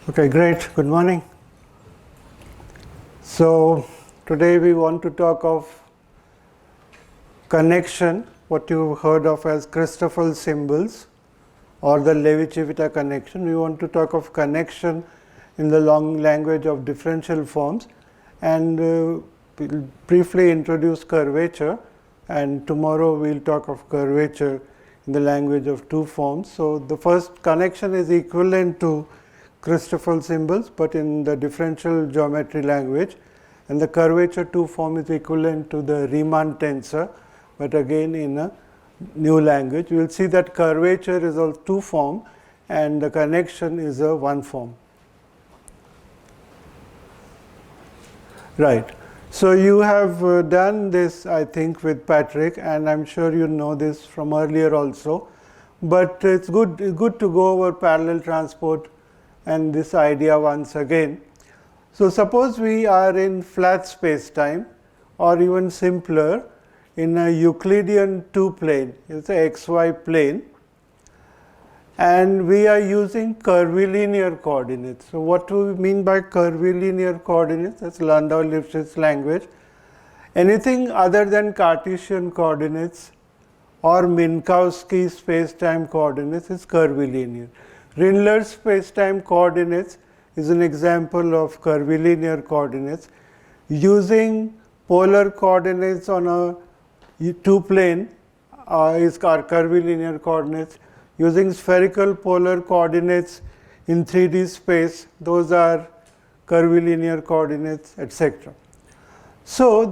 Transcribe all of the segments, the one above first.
Okay, great. Good morning. So today we want to talk of connection, what you've heard of as Christoffel symbols or the Levi-Civita connection. We want to talk of connection in the long language of differential forms, and we'll briefly introduce curvature, and tomorrow we'll talk of curvature in the language of two forms. So the first connection is equivalent to Christoffel symbols, but in the differential geometry language, and the curvature 2 form is equivalent to the Riemann tensor, but again in a new language. We will see that curvature is a 2 form and the connection is a 1 form. Right. So you have done this, I think, with Patrick, and I'm sure you know this from earlier also, but it's good to go over parallel transport and this idea once again. So suppose we are in flat space-time, or even simpler, in a Euclidean 2-plane, it's a xy plane, and we are using curvilinear coordinates. So what do we mean by curvilinear coordinates? That's Landau-Lifshitz language. Anything other than Cartesian coordinates or Minkowski space-time coordinates is curvilinear. Rindler's space-time coordinates is an example of curvilinear coordinates. Using polar coordinates on a 2-plane is curvilinear coordinates. Using spherical polar coordinates in 3D space, those are curvilinear coordinates, etc. So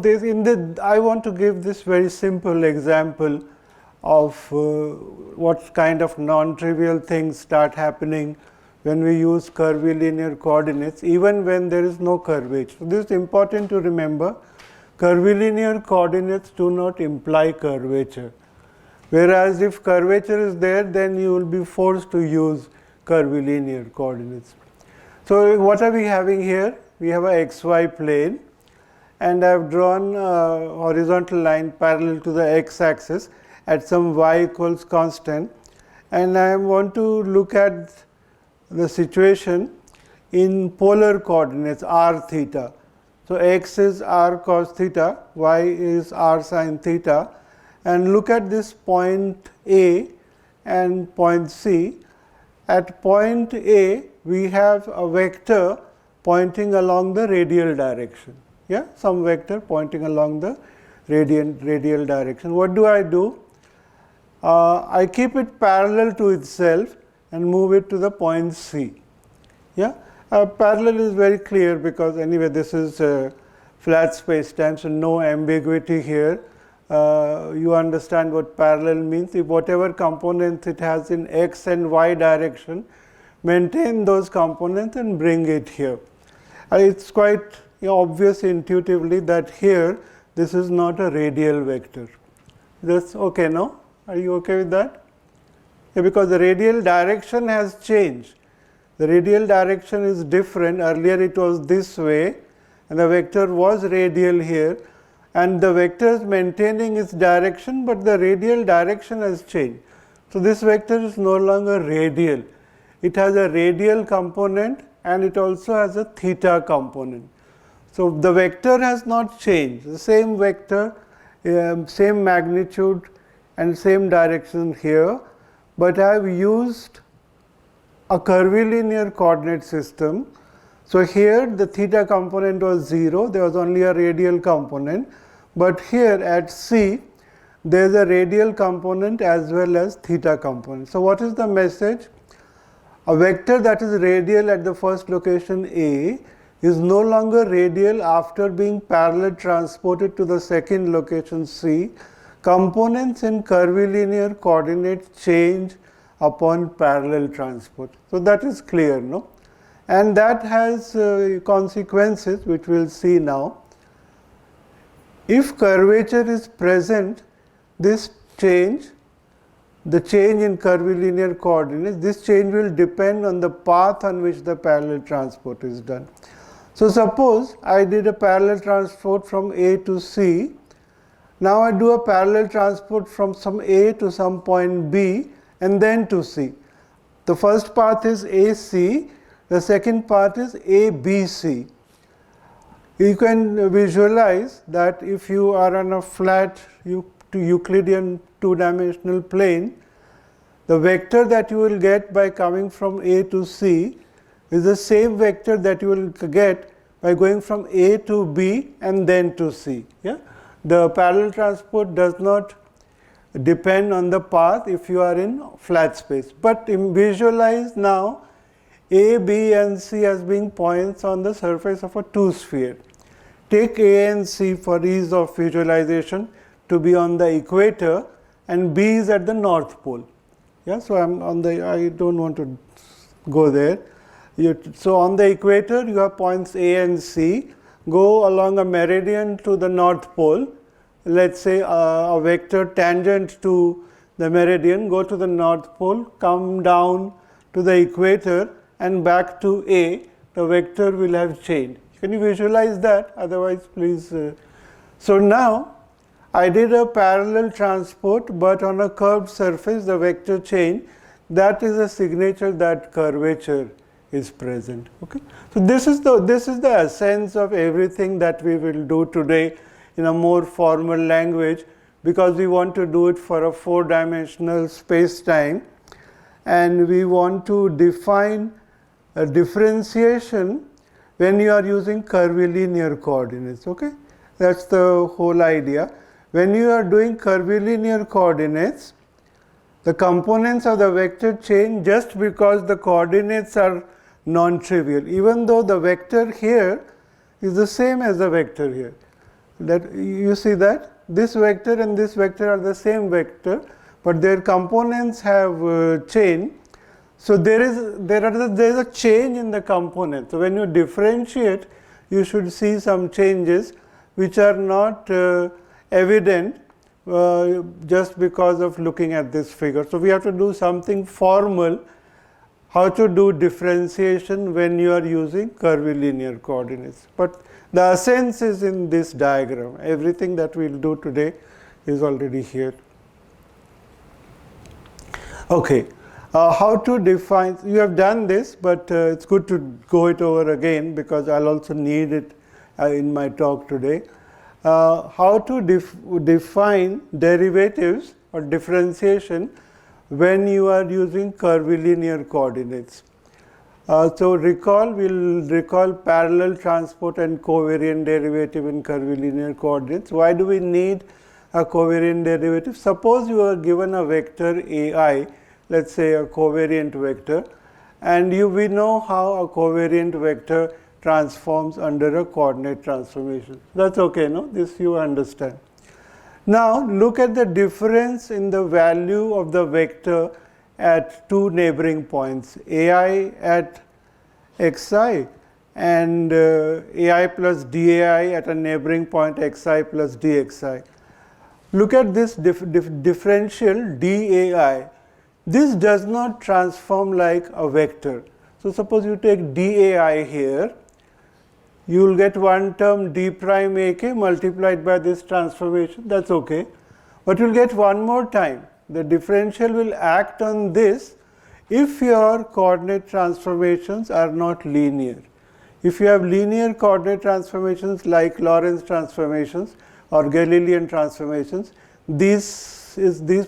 I want to give this very simple example of what kind of non-trivial things start happening when we use curvilinear coordinates, even when there is no curvature. So this is important to remember. Curvilinear coordinates do not imply curvature. Whereas if curvature is there, then you will be forced to use curvilinear coordinates. So what are we having here? We have a xy plane, and I have drawn a horizontal line parallel to the x-axis at some y equals constant, and I want to look at the situation in polar coordinates r theta. So x is r cos theta, y is r sin theta, and look at this point A and point C. At point A, we have a vector pointing along the radial direction. Yeah, some vector pointing along the radial direction. What do? I keep it parallel to itself and move it to the point C. Yeah, parallel is very clear because anyway this is flat space-time, so no ambiguity here. You understand what parallel means. If whatever components it has in x and y direction, maintain those components and bring it here. It's quite obvious intuitively that here this is not a radial vector. That's okay, no? Are you okay with that? Yeah, because the radial direction has changed. The radial direction is different. Earlier it was this way, and the vector was radial here, and the vector is maintaining its direction, but the radial direction has changed. So this vector is no longer radial. It has a radial component, and it also has a theta component. So the vector has not changed. The same vector, same magnitude, and same direction here, but I have used a curvilinear coordinate system. So here the theta component was 0, there was only a radial component, but here at C there is a radial component as well as theta component. So what is the message? A vector that is radial at the first location A is no longer radial after being parallel transported to the second location C. Components in curvilinear coordinates change upon parallel transport. So that is clear, no? And that has consequences which we will see now. If curvature is present, this change, the change in curvilinear coordinates, this change will depend on the path on which the parallel transport is done. So suppose I did a parallel transport from A to C. Now I do a parallel transport from some A to some point B and then to C. The first path is AC. The second part is ABC. You can visualize that if you are on a flat Euclidean two-dimensional plane, the vector that you will get by coming from A to C is the same vector that you will get by going from A to B and then to C. Yeah? The parallel transport does not depend on the path if you are in flat space. But visualize now A, B and C as being points on the surface of a two-sphere. Take A and C for ease of visualization to be on the equator and B is at the North Pole. Yeah, so I don't want to go there. So on the equator you have points A and C. Go along a meridian to the North Pole. Let's say a vector tangent to the meridian, go to the North Pole, come down to the equator and back to A, the vector will have changed. Can you visualize that? Otherwise, please. So now, I did a parallel transport, but on a curved surface, the vector change. That is a signature that curvature is present. Okay. So this is the essence of everything that we will do today in a more formal language, because we want to do it for a four-dimensional space-time, and we want to define a differentiation when you are using curvilinear coordinates. Okay, that's the whole idea. When you are doing curvilinear coordinates, the components of the vector change just because the coordinates are non-trivial, even though the vector here is the same as the vector here. That you see that this vector and this vector are the same vector, but their components have changed. So there is a change in the component. So when you differentiate, you should see some changes which are not evident just because of looking at this figure. So we have to do something formal, how to do differentiation when you are using curvilinear coordinates. But the essence is in this diagram. Everything that we will do today is already here. Okay, how to define, you have done this, but it's good to go it over again because I'll also need it in my talk today. How to define derivatives or differentiation when you are using curvilinear coordinates. So we'll recall parallel transport and covariant derivative in curvilinear coordinates. Why do we need a covariant derivative? Suppose you are given a vector AI, let's say a covariant vector, and we know how a covariant vector transforms under a coordinate transformation. That's okay, no? This you understand. Now look at the difference in the value of the vector at two neighboring points, AI at xi and AI plus dAI at a neighboring point xi plus dxi. Look at this differential dAI. This does not transform like a vector. So suppose you take dAI here, you will get one term d prime ak multiplied by this transformation, that's okay. But you will get one more time. The differential will act on this if your coordinate transformations are not linear. If you have linear coordinate transformations like Lorentz transformations or Galilean transformations, these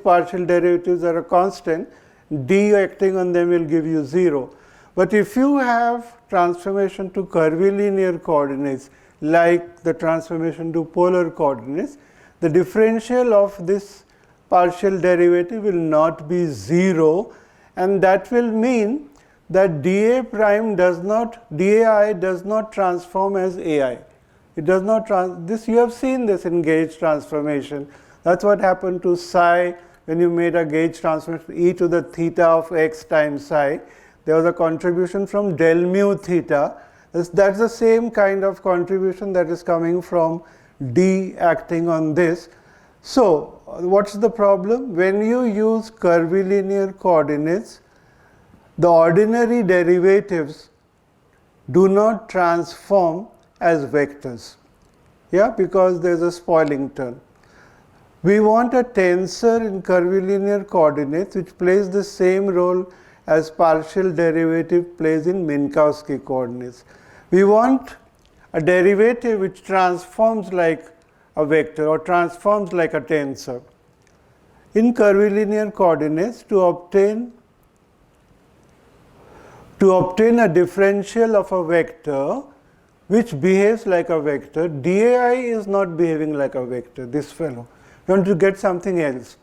partial derivatives are a constant, d acting on them will give you 0. But if you have transformation to curvilinear coordinates like the transformation to polar coordinates, the differential of this partial derivative will not be 0, and that will mean that dAI does not transform as AI. It does not you have seen this in gauge transformation. That's what happened to psi when you made a gauge transformation e to the theta of x times psi. There was a contribution from del mu theta. That's the same kind of contribution that is coming from d acting on this. So what's the problem? When you use curvilinear coordinates, the ordinary derivatives do not transform as vectors, yeah, because there's a spoiling term. We want a tensor in curvilinear coordinates which plays the same role as partial derivative plays in Minkowski coordinates. We want a derivative which transforms like a vector or transforms like a tensor. In curvilinear coordinates, to obtain a differential of a vector which behaves like a vector, dAI is not behaving like a vector, this fellow. We want to get something else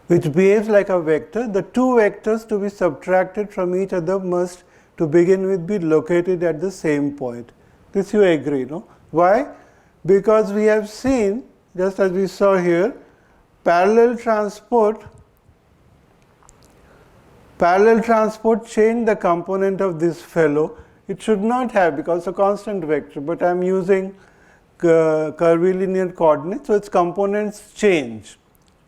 which behaves like a vector. The two vectors to be subtracted from each other must, to begin with, be located at the same point. This you agree, no? Why? Because we have seen, just as we saw here, parallel transport change the component of this fellow. It should not have, because it's a constant vector, but I am using curvilinear coordinates, so its components change.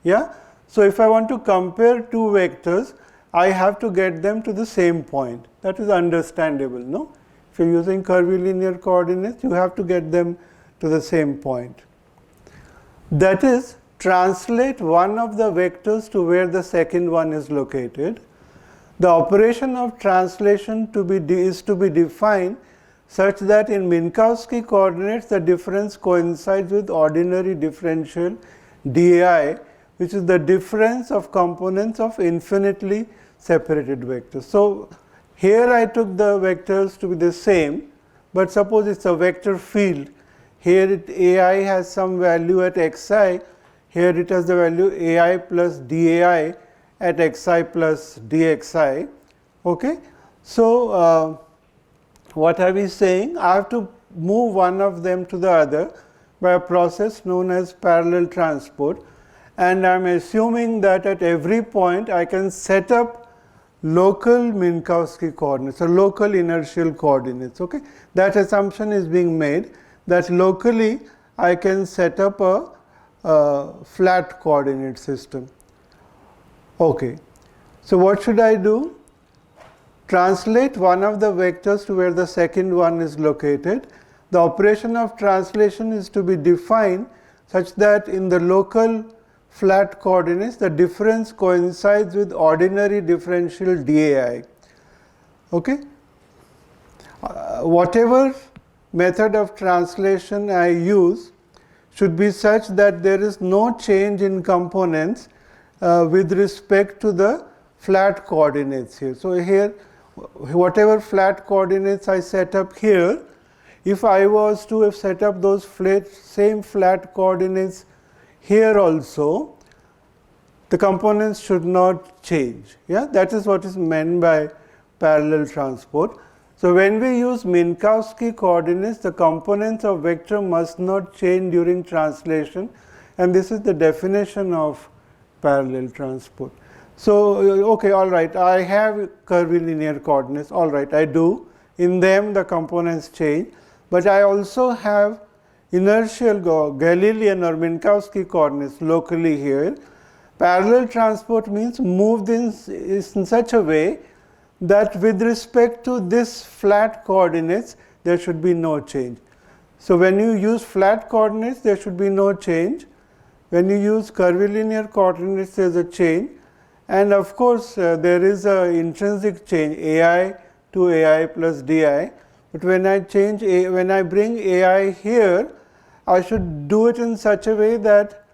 Yeah? So if I want to compare two vectors, I have to get them to the same point. That is understandable, no? If you're using curvilinear coordinates, you have to get them to the same point. That is, translate one of the vectors to where the second one is located. The operation of translation is to be defined such that in Minkowski coordinates the difference coincides with ordinary differential dAI, which is the difference of components of infinitely separated vectors. So here I took the vectors to be the same, but suppose it's a vector field. Here AI has some value at xi, here it has the value AI plus dAI at xi plus dxi. Okay? So what are we saying? I have to move one of them to the other by a process known as parallel transport, and I am assuming that at every point I can set up local Minkowski coordinates or local inertial coordinates. Okay? That assumption is being made that locally I can set up a flat coordinate system. Okay. So what should I do? Translate one of the vectors to where the second one is located. The operation of translation is to be defined such that in the local flat coordinates the difference coincides with ordinary differential dAI. Okay? Whatever method of translation I use should be such that there is no change in components with respect to the flat coordinates here. So here, whatever flat coordinates I set up here, if I was to have set up those same flat coordinates here also, the components should not change. Yeah, that is what is meant by parallel transport. So when we use Minkowski coordinates, the components of vector must not change during translation, and this is the definition of parallel transport. So, okay, all right, I have curvilinear coordinates, all right, I do. In them the components change, but I also have inertial Galilean or Minkowski coordinates locally here. Parallel transport means moved in such a way that with respect to this flat coordinates, there should be no change. So when you use flat coordinates, there should be no change. When you use curvilinear coordinates, there is a change. And of course, there is an intrinsic change, AI to AI plus DI. But when I bring AI here, I should do it in such a way that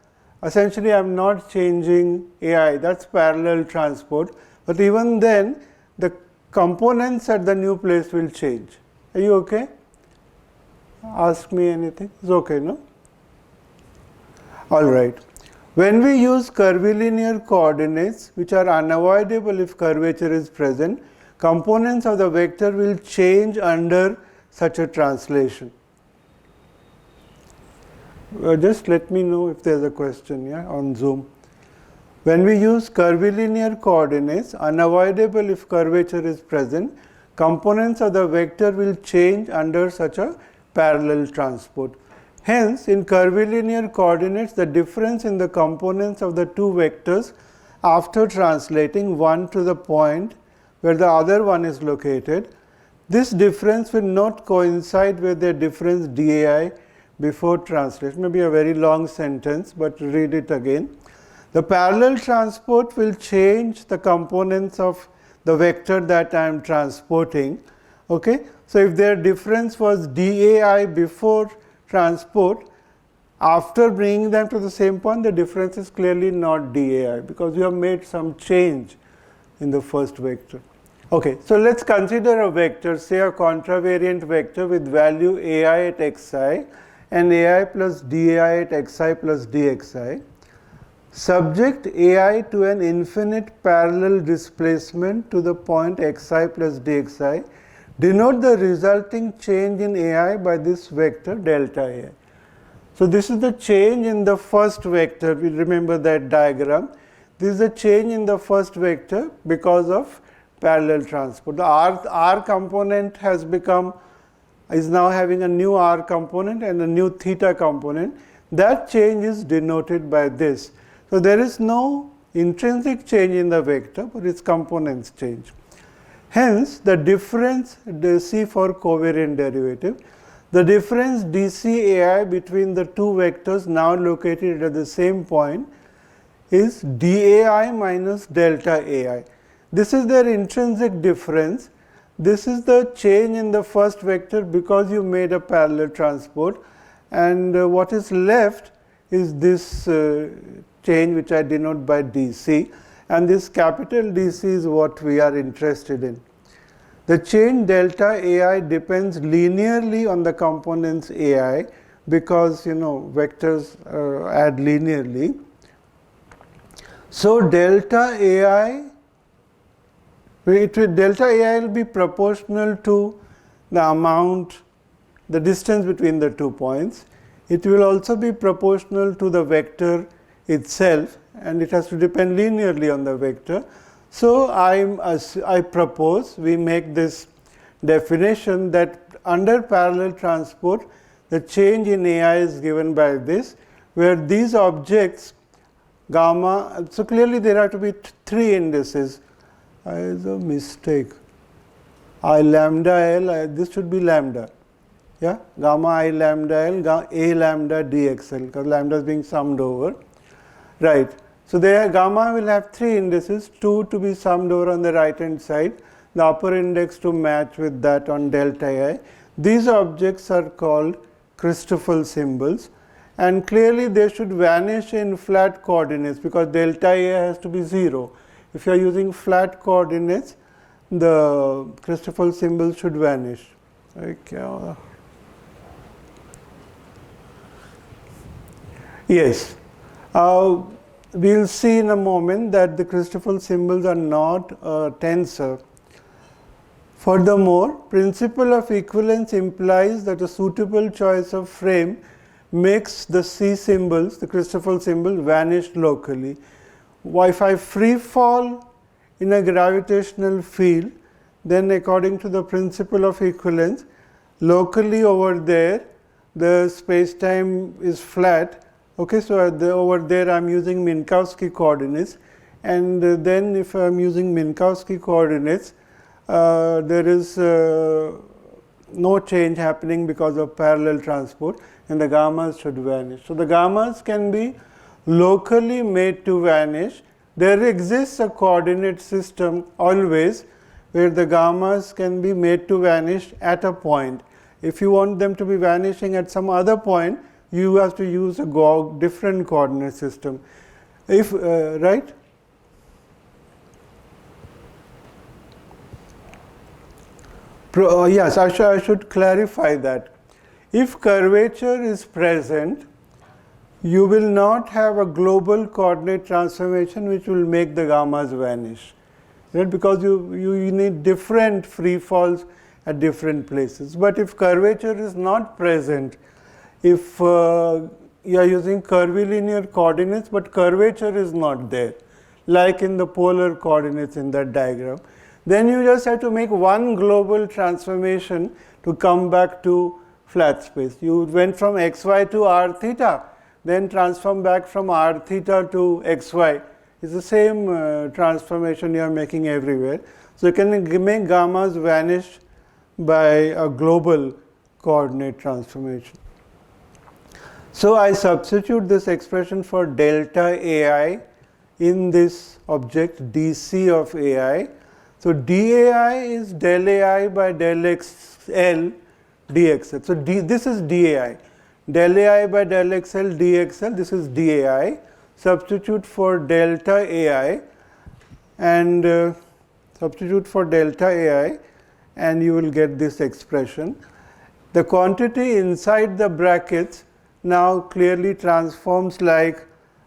essentially I am not changing AI. That's parallel transport. But even then, the components at the new place will change. Are you okay? Ask me anything. It's okay, no? All right. When we use curvilinear coordinates, which are unavoidable if curvature is present, components of the vector will change under such a translation. Just let me know if there's a question, yeah, on Zoom. When we use curvilinear coordinates, unavoidable if curvature is present, components of the vector will change under such a parallel transport. Hence, in curvilinear coordinates, the difference in the components of the two vectors after translating one to the point where the other one is located, this difference will not coincide with the difference dAI before translation. Maybe a very long sentence, but read it again. The parallel transport will change the components of the vector that I am transporting. Okay? So if their difference was dAi before transport, after bringing them to the same point, the difference is clearly not dAi because you have made some change in the first vector. Okay, so let's consider a vector, say a contravariant vector with value ai at xi and ai plus dai at xi plus dxi. Subject ai to an infinite parallel displacement to the point xi plus dxi. Denote the resulting change in ai by this vector delta ai. So this is the change in the first vector. We remember that diagram. This is the change in the first vector because of parallel transport. The r component is now having a new r component and a new theta component. That change is denoted by this. So there is no intrinsic change in the vector, but its components change. Hence, the difference dc for covariant derivative, the difference dcai between the two vectors now located at the same point is dai minus delta ai. This is their intrinsic difference. This is the change in the first vector because you made a parallel transport, and what is left is this change which I denote by dc, and this capital DC is what we are interested in. The change delta ai depends linearly on the components ai because vectors add linearly. So delta ai will be proportional to the distance between the 2 points. It will also be proportional to the vector itself, and it has to depend linearly on the vector. So I propose we make this definition that under parallel transport, the change in ai is given by this, where these objects gamma, so clearly there have to be 3 indices. Is a mistake. I lambda L, this should be lambda. Yeah, gamma I lambda L, A lambda dxl, because lambda is being summed over. Right. So there gamma will have 3 indices, 2 to be summed over on the right hand side, the upper index to match with that on delta I. These objects are called Christoffel symbols, and clearly they should vanish in flat coordinates because delta I has to be 0. If you are using flat coordinates, the Christoffel symbol should vanish. Okay. Yes. We will see in a moment that the Christoffel symbols are not a tensor. Furthermore, principle of equivalence implies that a suitable choice of frame makes the C symbols, the Christoffel symbol, vanish locally. If I free fall in a gravitational field, then according to the principle of equivalence, locally over there, the space-time is flat. Okay, so over there I am using Minkowski coordinates, and then if I am using Minkowski coordinates, there is no change happening because of parallel transport, and the gammas should vanish. So the gammas can be locally made to vanish. There exists a coordinate system always where the gammas can be made to vanish at a point. If you want them to be vanishing at some other point, you have to use a different coordinate system. If right? Yes, I should clarify that. If curvature is present, you will not have a global coordinate transformation which will make the gammas vanish, right? Because you need different free falls at different places. But if curvature is not present, if you are using curvilinear coordinates but curvature is not there, like in the polar coordinates in that diagram, then you just have to make one global transformation to come back to flat space. You went from xy to r theta, then transform back from r theta to xy. It's the same transformation you are making everywhere. So you can make gammas vanish by a global coordinate transformation. So I substitute this expression for delta ai in this object dc of ai. So dAI is del AI by del XL dXL. So this is dAI. Del AI by del XL dXL, this is dAI. Substitute for delta AI and substitute for delta AI and you will get this expression. The quantity inside the brackets now clearly transforms like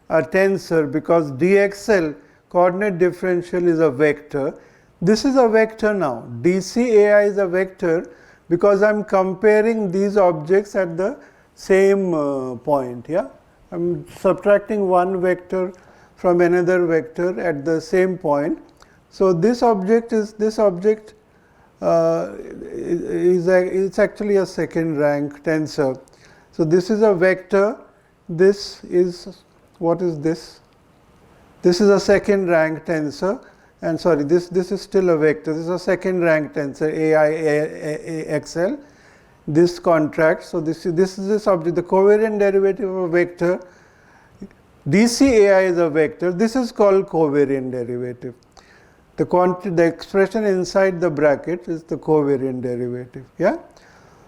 a tensor because dXL, coordinate differential, is a vector. This is a vector now. dCAI is a vector because I'm comparing these objects at the same point. Yeah, I'm subtracting one vector from another vector at the same point. So this object is it's actually a second rank tensor. So this is a vector. This is, what is this? This is a second rank tensor. And sorry, this is still a vector. This is a second rank tensor, AIXL. This contracts. So this is this object. The covariant derivative of a vector, dCAI is a vector. This is called covariant derivative. The expression inside the bracket is the covariant derivative. Yeah.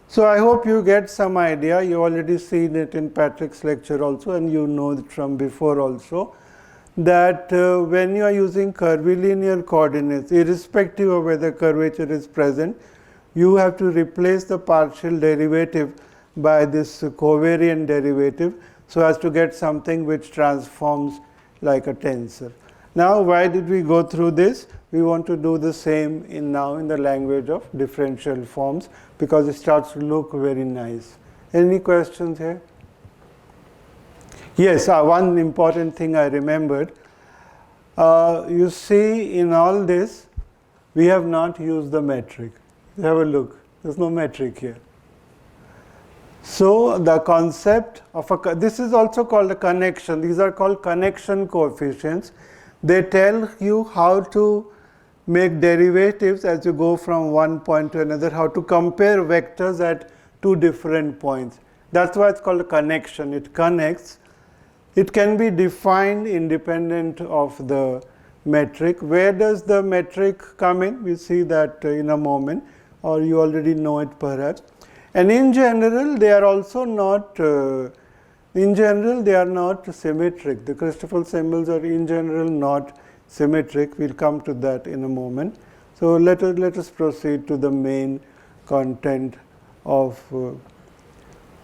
So I hope you get some idea. You already seen it in Patrick's lecture also, and you know it from before also, that when you are using curvilinear coordinates, irrespective of whether curvature is present, you have to replace the partial derivative by this covariant derivative so as to get something which transforms like a tensor. Now, why did we go through this? We want to do the same now in the language of differential forms because it starts to look very nice. Any questions here? Yes, one important thing I remembered. You see, in all this, we have not used the metric. Have a look. There's no metric here. So the concept of this is also called a connection. These are called connection coefficients. They tell you how to make derivatives as you go from one point to another, how to compare vectors at two different points. That's why it's called a connection. It connects. It can be defined independent of the metric. Where does the metric come in? We'll see that in a moment, or you already know it perhaps. And in general, they are also not symmetric. The Christoffel symbols are in general not symmetric. We'll come to that in a moment. So let us proceed to the main content of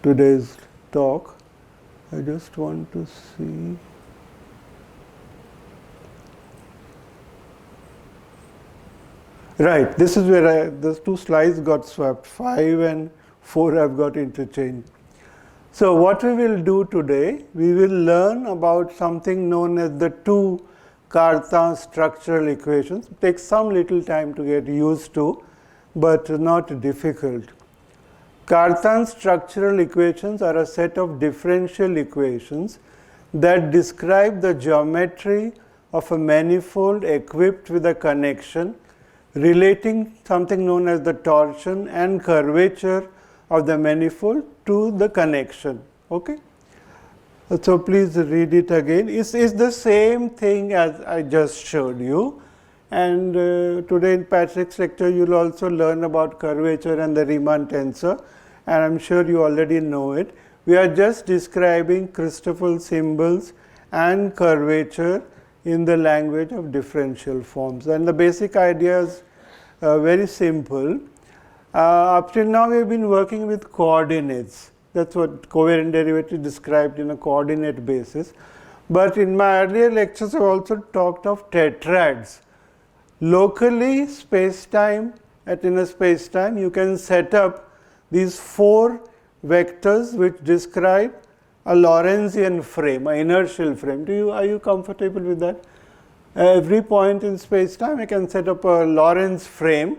today's talk. I just want to see. Right, this is where those two slides got swapped. 5 and 4 have got interchanged. So what we will do today, we will learn about something known as the two Cartan structural equations. It takes some little time to get used to, but not difficult. Cartan structural equations are a set of differential equations that describe the geometry of a manifold equipped with a connection relating something known as the torsion and curvature of the manifold to the connection. Okay? So please read it again. It's the same thing as I just showed you. And today in Patrick's lecture, you'll also learn about curvature and the Riemann tensor. And I'm sure you already know it. We are just describing Christoffel symbols and curvature in the language of differential forms. And the basic idea is very simple. Up till now, we've been working with coordinates. That's what covariant derivative described in a coordinate basis. But in my earlier lectures, I've also talked of tetrads. Locally, space-time, in a space-time, you can set up these 4 vectors which describe a Lorentzian frame, an inertial frame. Are you comfortable with that? Every point in space-time, I can set up a Lorentz frame,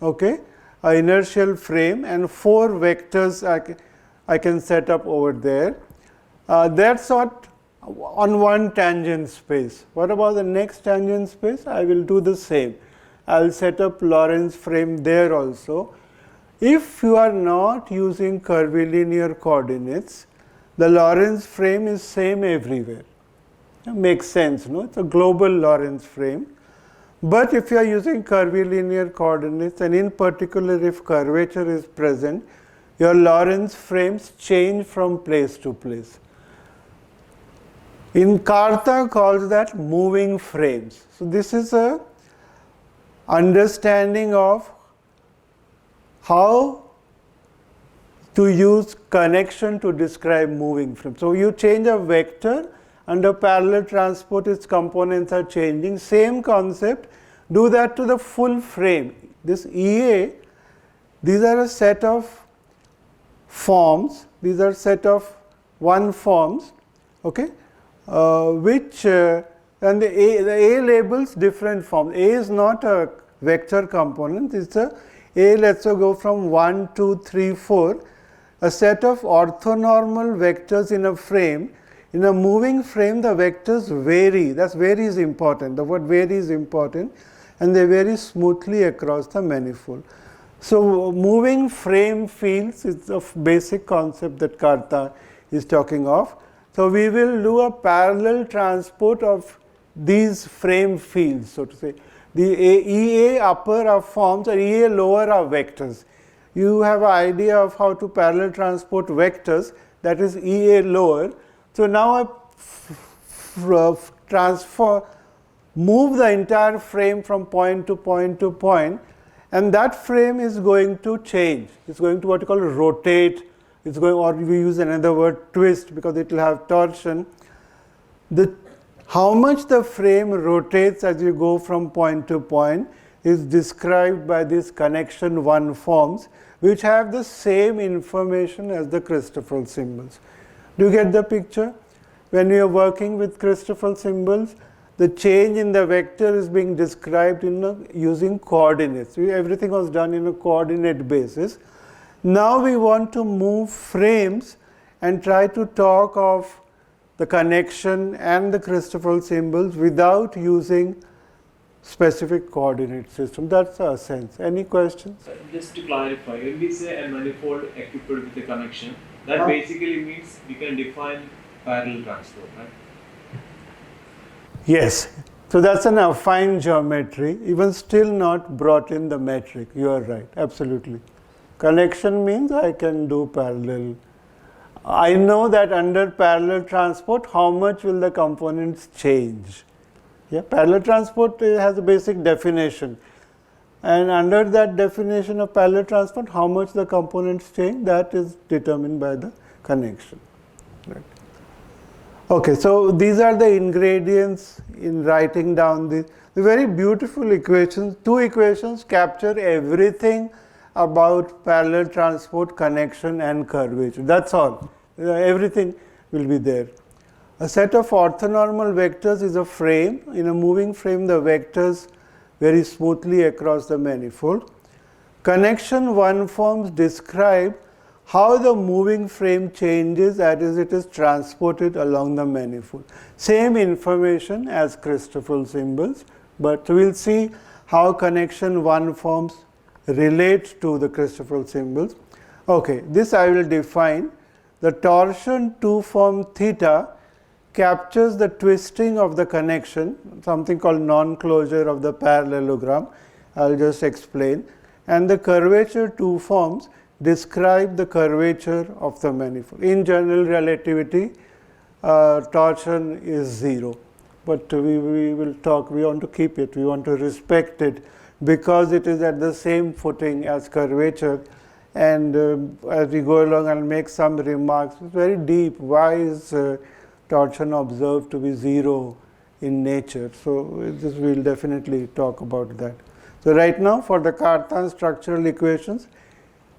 okay, an inertial frame, and 4 vectors I can set up over there. That's what on one tangent space. What about the next tangent space? I will do the same. I'll set up Lorentz frame there also. If you are not using curvilinear coordinates, the Lorentz frame is same everywhere. It makes sense, no? It's a global Lorentz frame. But if you are using curvilinear coordinates, and in particular if curvature is present, your Lorentz frames change from place to place. In Cartan calls that moving frames. So this is a understanding of how to use connection to describe moving frames. So you change a vector, under parallel transport its components are changing. Same concept, do that to the full frame. This EA, these are a set of forms, these are set of one forms, okay, and the A labels different forms. A is not a vector component, it's a let's say go from 1, 2, 3, 4, a set of orthonormal vectors in a frame. In a moving frame, the vectors vary. That's vary is important. The word vary is important, and they vary smoothly across the manifold. So, moving frame fields is a basic concept that Cartan is talking of. So, we will do a parallel transport of these frame fields, so to say. The EA upper are forms and EA lower are vectors. You have an idea of how to parallel transport vectors, that is EA lower. So now I move the entire frame from point to point to point, and that frame is going to change. It's going to what you call rotate. It's going, or we use another word, twist, because it will have torsion. How much the frame rotates as you go from point to point is described by these connection 1 forms, which have the same information as the Christoffel symbols. Do you get the picture? When we are working with Christoffel symbols, the change in the vector is being described using coordinates. Everything was done in a coordinate basis. Now we want to move frames and try to talk of the connection and the Christoffel symbols without using specific coordinate system. That's our sense. Any questions? Just to clarify, when we say a manifold equipped with a connection, that basically means we can define parallel transport, right? Yes. So that's an affine geometry, even still not brought in the metric. You are right, absolutely. Connection means I can do parallel. I know that under parallel transport, how much will the components change? Yeah, parallel transport has a basic definition. And under that definition of parallel transport, how much the components change, that is determined by the connection. Right. Okay, so these are the ingredients in writing down the very beautiful equations. 2 equations capture everything about parallel transport, connection and curvature. That's all. Everything will be there. A set of orthonormal vectors is a frame. In a moving frame, the vectors vary smoothly across the manifold. Connection 1 forms describe how the moving frame changes as it is transported along the manifold. Same information as Christoffel symbols, but we'll see how connection 1 forms relate to the Christoffel symbols. Okay, this I will define. The torsion 2 form theta captures the twisting of the connection, something called non-closure of the parallelogram. I'll just explain. And the curvature 2 forms describe the curvature of the manifold. In general relativity, torsion is 0. But we will talk, we want to keep it, we want to respect it because it is at the same footing as curvature. And as we go along, I'll make some remarks. It's very deep. Why is torsion observed to be 0 in nature? So this we'll definitely talk about that. So right now for the Cartan structural equations,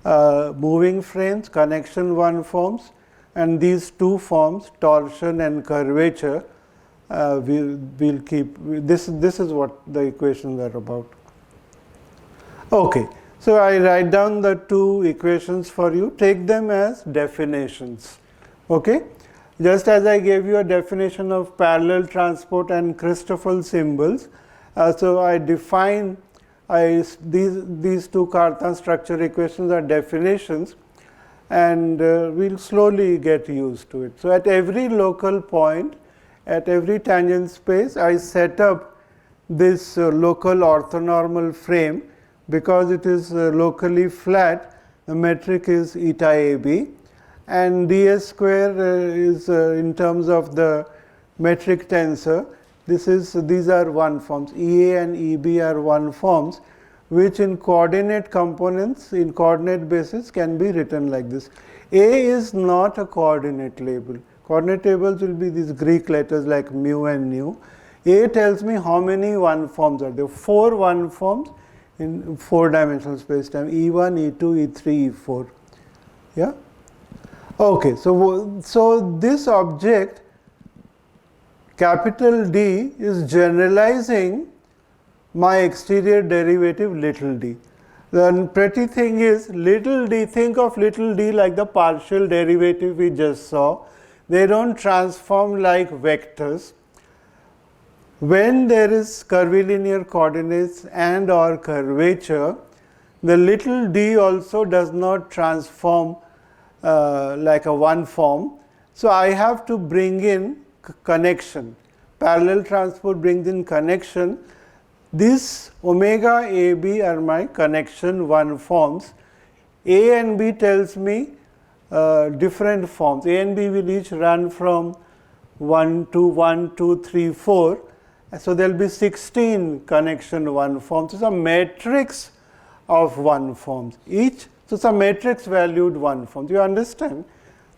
moving frames, connection 1 forms, and these 2 forms, torsion and curvature, we'll keep. This is what the equations are about. Okay, so I write down the 2 equations for you. Take them as definitions. Okay, just as I gave you a definition of parallel transport and Christoffel symbols, so I define. These 2 Cartan structure equations are definitions, and we'll slowly get used to it. So at every local point, at every tangent space, I set up this local orthonormal frame, because it is locally flat, the metric is eta AB, and ds square is in terms of the metric tensor. These are one forms. EA and EB are one forms, which in coordinate components, in coordinate basis, can be written like this. A is not a coordinate label. Coordinate tables will be these Greek letters like mu and nu. A tells me how many one forms are there. 4 one forms in 4-dimensional space-time: E1, E2, E3, E4. Yeah? Okay, so this object, capital D, is generalizing my exterior derivative little d. The pretty thing is, little d, think of little d like the partial derivative we just saw. They don't transform like vectors. When there is curvilinear coordinates and or curvature, the little d also does not transform like a one form. So I have to bring in connection. Parallel transport brings in connection. This omega AB are my connection one forms. A and B tells me different forms. A and B will each run from 1 to 1, 2, 3, 4. So there will be 16 connection one forms. So some matrix of one forms. So some matrix valued one forms. You understand,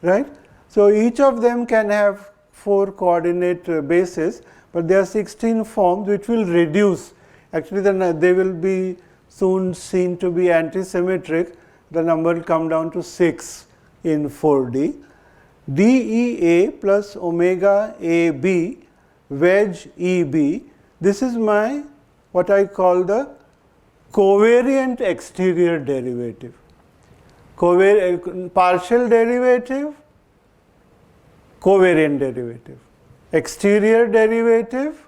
right? So each of them can have 4 coordinate bases, but there are 16 forms which will reduce. Actually, then they will be soon seen to be antisymmetric. The number will come down to 6 in 4D. DEA plus omega AB wedge EB. This is my what I call the covariant exterior derivative. Partial derivative, covariant derivative. Exterior derivative,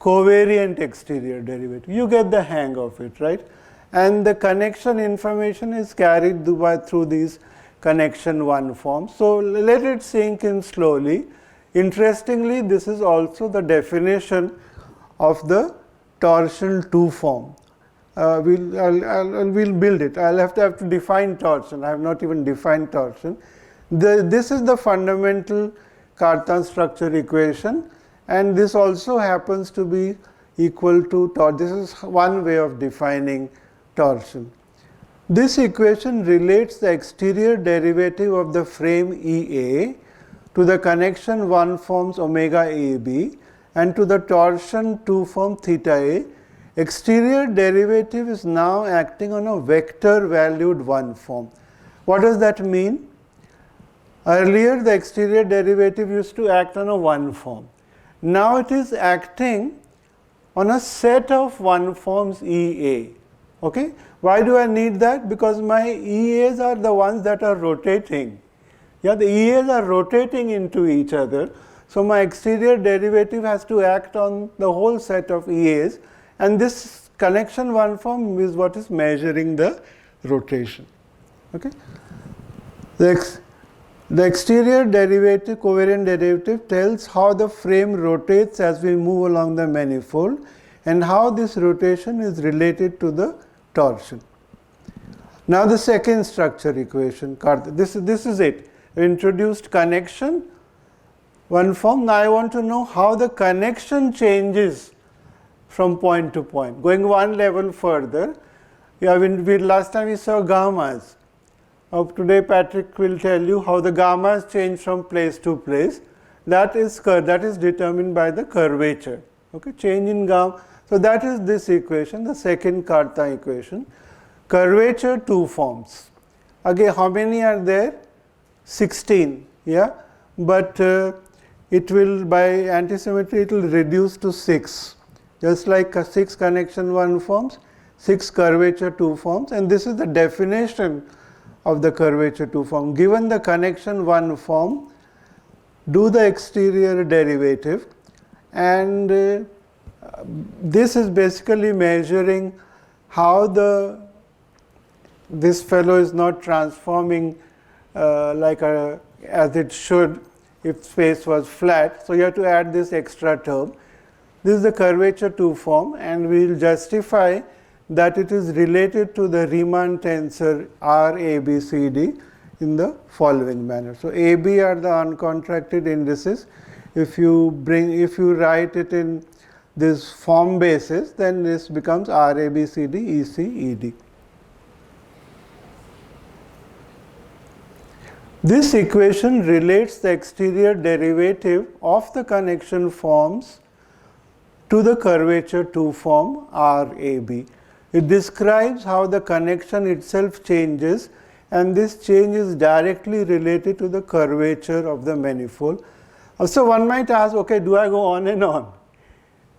covariant exterior derivative. You get the hang of it, right? And the connection information is carried through these connection one forms. So let it sink in slowly. Interestingly, this is also the definition of the torsion 2 form. We'll build it. I'll have to define torsion. I have not even defined torsion. This is the fundamental Cartan structure equation, and this also happens to be equal to torsion. This is one way of defining torsion. This equation relates the exterior derivative of the frame EA to the connection one forms omega AB and to the torsion 2 form theta A. Exterior derivative is now acting on a vector valued one form. What does that mean? Earlier the exterior derivative used to act on a one form. Now it is acting on a set of one forms EA. Okay? Why do I need that? Because my EAs are the ones that are rotating. Yeah, the EAs are rotating into each other. So my exterior derivative has to act on the whole set of EAs, and this connection one form is what is measuring the rotation. Okay? The exterior derivative, covariant derivative, tells how the frame rotates as we move along the manifold and how this rotation is related to the torsion. Now the second structure equation, this is it. We introduced connection one form. Now I want to know how the connection changes from point to point. Going one level further, last time we saw gammas. Today Patrick will tell you how the gammas change from place to place. That is determined by the curvature. Okay, change in gamma. So that is this equation, the second Cartan equation. Curvature 2 forms. Again, how many are there? 16. Yeah, but it will, by antisymmetry, it will reduce to 6. Just like 6 connection 1 forms, 6 curvature 2 forms, and this is the definition of the curvature 2 form. Given the connection 1 form, do the exterior derivative, and this is basically measuring how this fellow is not transforming as it should if space was flat. So you have to add this extra term. This is the curvature 2 form, and we will justify that it is related to the Riemann tensor RABCD in the following manner. So AB are the uncontracted indices. If you write it in this form basis, then this becomes RABCD ECED. This equation relates the exterior derivative of the connection forms to the curvature 2 form RAB. It describes how the connection itself changes, and this change is directly related to the curvature of the manifold. So one might ask, okay, do I go on and on?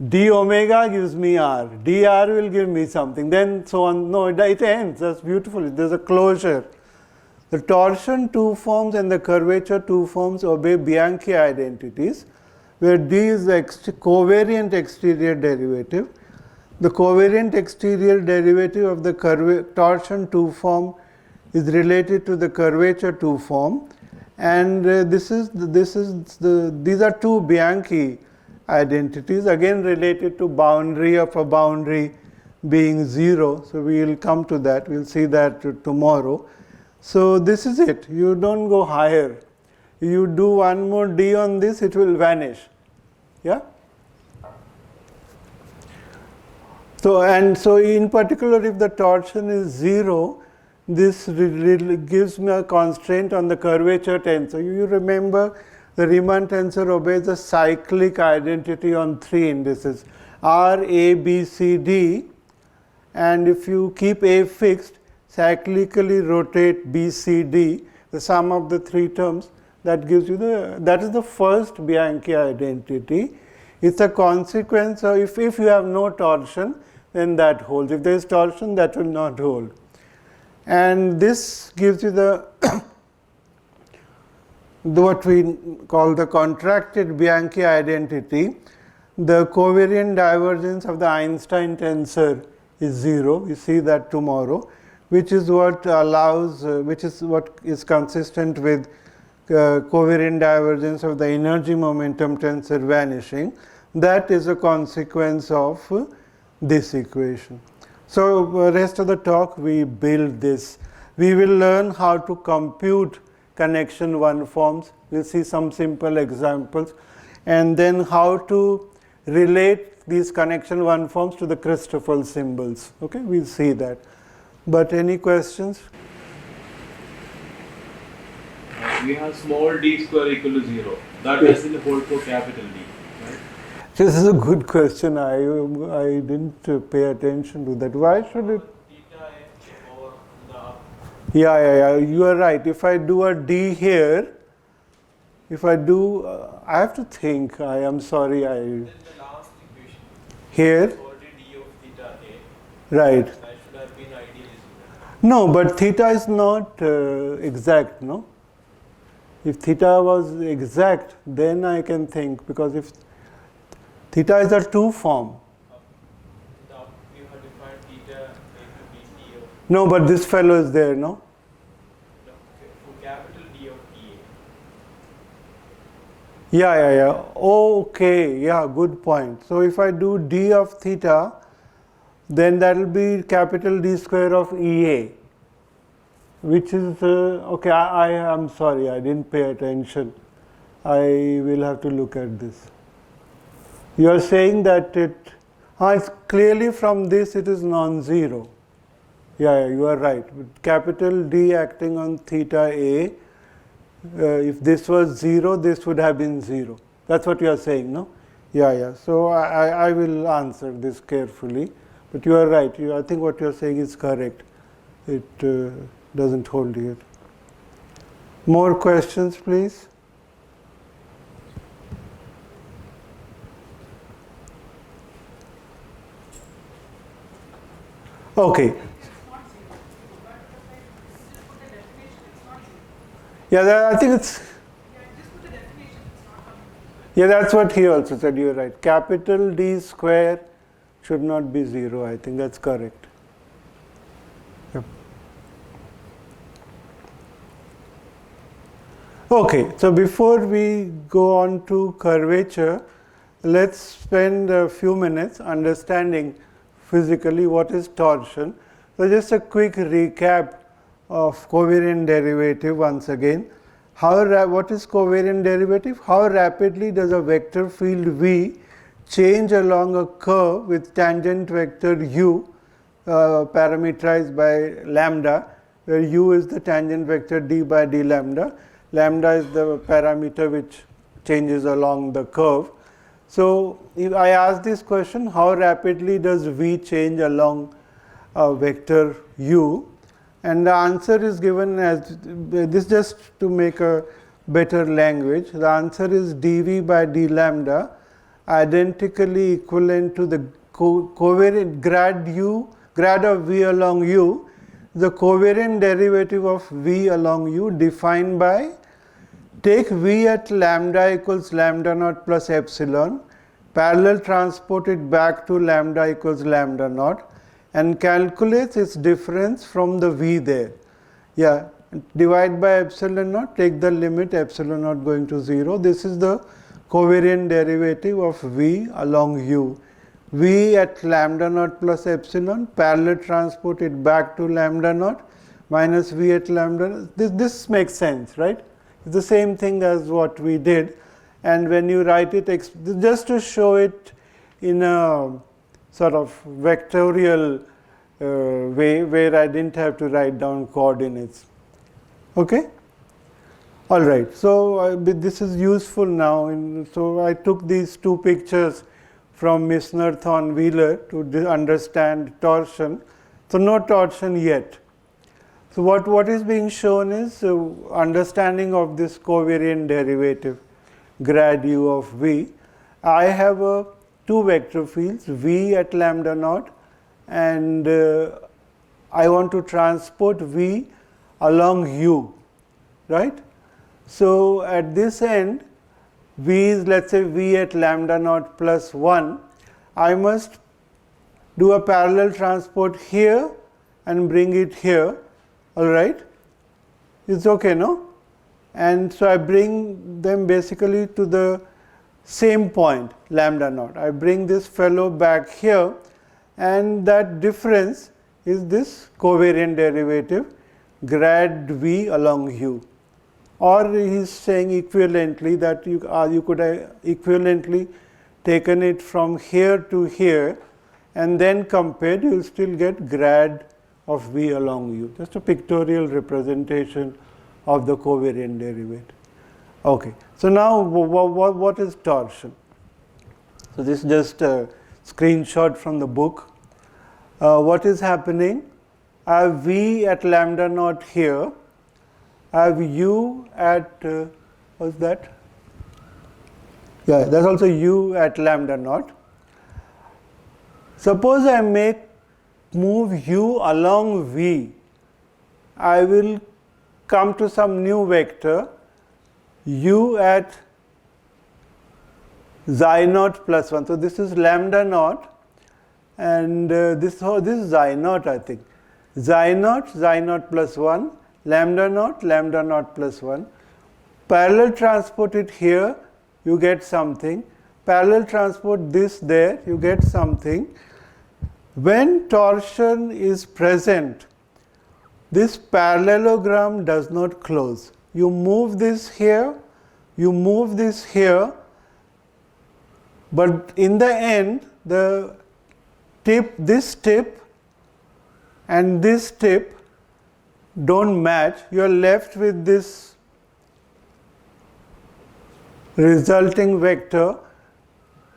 D omega gives me R, dr will give me something, then so on. No, it ends. That's beautiful. There's a closure. The torsion 2 forms and the curvature 2 forms obey Bianchi identities, where D is the covariant exterior derivative. The covariant exterior derivative of the torsion 2 form is related to the curvature 2 form, and these are two Bianchi identities, again related to boundary of a boundary being 0. So we will come to that. We'll see that tomorrow. So this is it. You don't go higher. You do one more D on this, it will vanish. Yeah? So in particular, if the torsion is 0, this gives me a constraint on the curvature tensor. You remember the Riemann tensor obeys a cyclic identity on 3 indices, R, A, B, C, D, and if you keep A fixed, cyclically rotate B, C, D, the sum of the 3 terms, that gives you that is the first Bianchi identity. It's a consequence of, if you have no torsion, then that holds. If there is torsion, that will not hold. And this gives you the what we call the contracted Bianchi identity. The covariant divergence of the Einstein tensor is 0. You see that tomorrow, which is what allows, which is what is consistent with covariant divergence of the energy momentum tensor vanishing. That is a consequence of this equation. So rest of the talk we build this. We will learn how to compute connection 1 forms. We'll see some simple examples, and then how to relate these connection 1 forms to the Christoffel symbols. Okay, we'll see that. But any questions? We have small d square equal to 0. That doesn't hold for capital D, right? This is a good question. I didn't pay attention to that. Why should it? Theta over the Yeah. You are right. If I do a D here, if I do, I have to think. I am sorry. Then the last equation. Here. Already d of theta A. Right. That should have been ideally 0. No, but theta is not exact, no? If theta was exact, then I can think, because if theta is a 2 form. You have defined theta A to be d of. No, but this fellow is there, no? No, for capital D of EA. Yeah. Okay, yeah, good point. So if I do d of theta, then that will be capital D square of EA, which is, okay, I am sorry, I didn't pay attention. I will have to look at this. You are saying that it's clearly from this it is non-zero. Yeah, you are right. With capital D acting on theta A, if this was 0, this would have been 0. That's what you are saying, no? Yeah. So I will answer this carefully. But you are right. I think what you are saying is correct. It doesn't hold here. More questions, please? Okay. Yeah, I think it's. Yeah, that's what he also said. You're right. Capital D square should not be 0. I think that's correct. Yep. Okay, so before we go on to curvature, let's spend a few minutes understanding physically what is torsion. So just a quick recap of covariant derivative once again. What is covariant derivative? How rapidly does a vector field V change along a curve with tangent vector u parameterized by lambda, where u is the tangent vector d by d lambda. Lambda is the parameter which changes along the curve. So if I ask this question, how rapidly does v change along a vector u? And the answer is given as this, just to make a better language. The answer is dv by d lambda, identically equivalent to the covariant grad of v along u, the covariant derivative of v along u defined by, take v at lambda equals lambda naught plus epsilon, parallel transport it back to lambda equals lambda naught, and calculate its difference from the v there. Yeah, divide by epsilon naught, take the limit epsilon naught going to 0. This is the covariant derivative of v along u. V at lambda naught plus epsilon, parallel transport it back to lambda naught, minus v at lambda. This makes sense, right? It's the same thing as what we did. And when you write it, just to show it in a sort of vectorial way where I didn't have to write down coordinates. Okay? All right. So this is useful now. So I took these two pictures from Misner, Thorn, Wheeler to understand torsion. So no torsion yet. So what is being shown is understanding of this covariant derivative, grad u of v. I have two vector fields, v at lambda naught, and I want to transport v along u, right? So at this end, v is, let's say, v at lambda naught plus 1. I must do a parallel transport here and bring it here. All right? It's okay, no? And so I bring them basically to the same point, lambda naught. I bring this fellow back here, and that difference is this covariant derivative, grad v along u. Or he's saying equivalently that you could have equivalently taken it from here to here and then compared, you will still get grad of v along u. Just a pictorial representation of the covariant derivative. Okay. So now what is torsion? So this is just a screenshot from the book. What is happening? I have v at lambda naught here. I have u at, what's that? Yeah, that's also u at lambda naught. Suppose I move u along v. I will come to some new vector, u at xi naught plus 1. So this is lambda naught, and this is xi naught, I think. Xi naught plus 1. Lambda naught plus 1. Parallel transport it here, you get something. Parallel transport this there, you get something. When torsion is present, this parallelogram does not close. You move this here, you move this here, but in the end, the tip, this tip and this tip don't match. You are left with this resulting vector,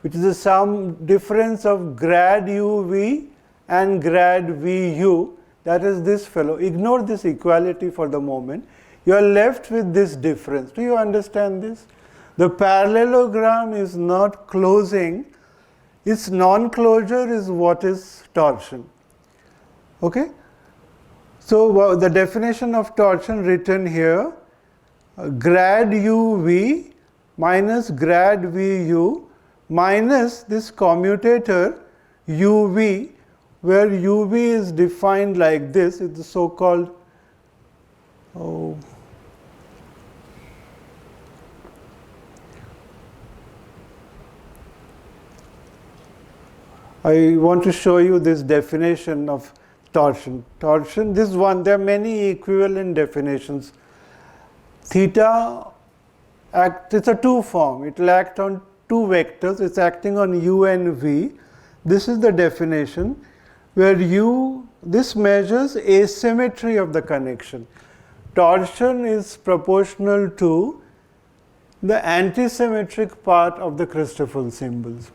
which is the sum difference of grad uv and grad vu. That is this fellow. Ignore this equality for the moment. You are left with this difference. Do you understand this? The parallelogram is not closing. Its non-closure is what is torsion. Okay? So the definition of torsion written here, grad uv minus grad vu minus this commutator uv, where uv is defined like this. It's the so-called I want to show you this definition of torsion. Torsion, this one, there are many equivalent definitions. Theta it's a two form. It will act on two vectors. It's acting on u and v. This is the definition where this measures asymmetry of the connection. Torsion is proportional to the antisymmetric part of the Christoffel symbols.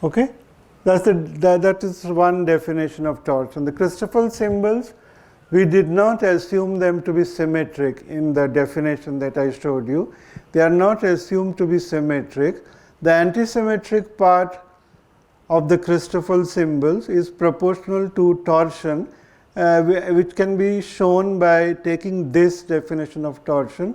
Okay? That is one definition of torsion. The Christoffel symbols, we did not assume them to be symmetric in the definition that I showed you. They are not assumed to be symmetric. The antisymmetric part of the Christoffel symbols is proportional to torsion, which can be shown by taking this definition of torsion,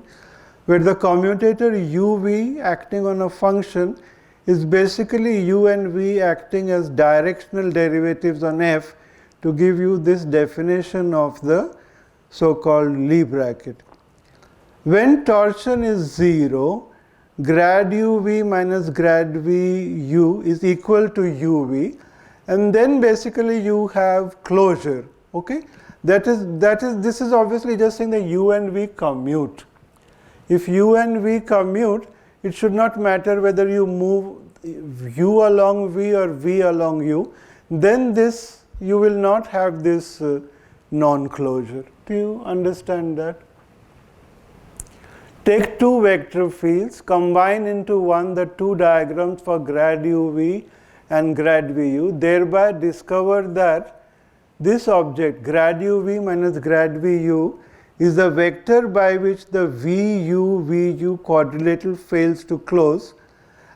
where the commutator uv acting on a function is basically u and v acting as directional derivatives on f to give you this definition of the so-called Lie bracket. When torsion is 0, grad uv minus grad vu is equal to uv, and then basically you have closure. Okay, this is obviously just saying that u and v commute. If u and v commute, it should not matter whether you move u along v or v along u, then you will not have this non-closure. Do you understand that? Take two vector fields, combine into one the two diagrams for grad uv and grad vu, thereby discover that this object, grad uv minus grad vu, is the vector by which the vu quadrilateral fails to close,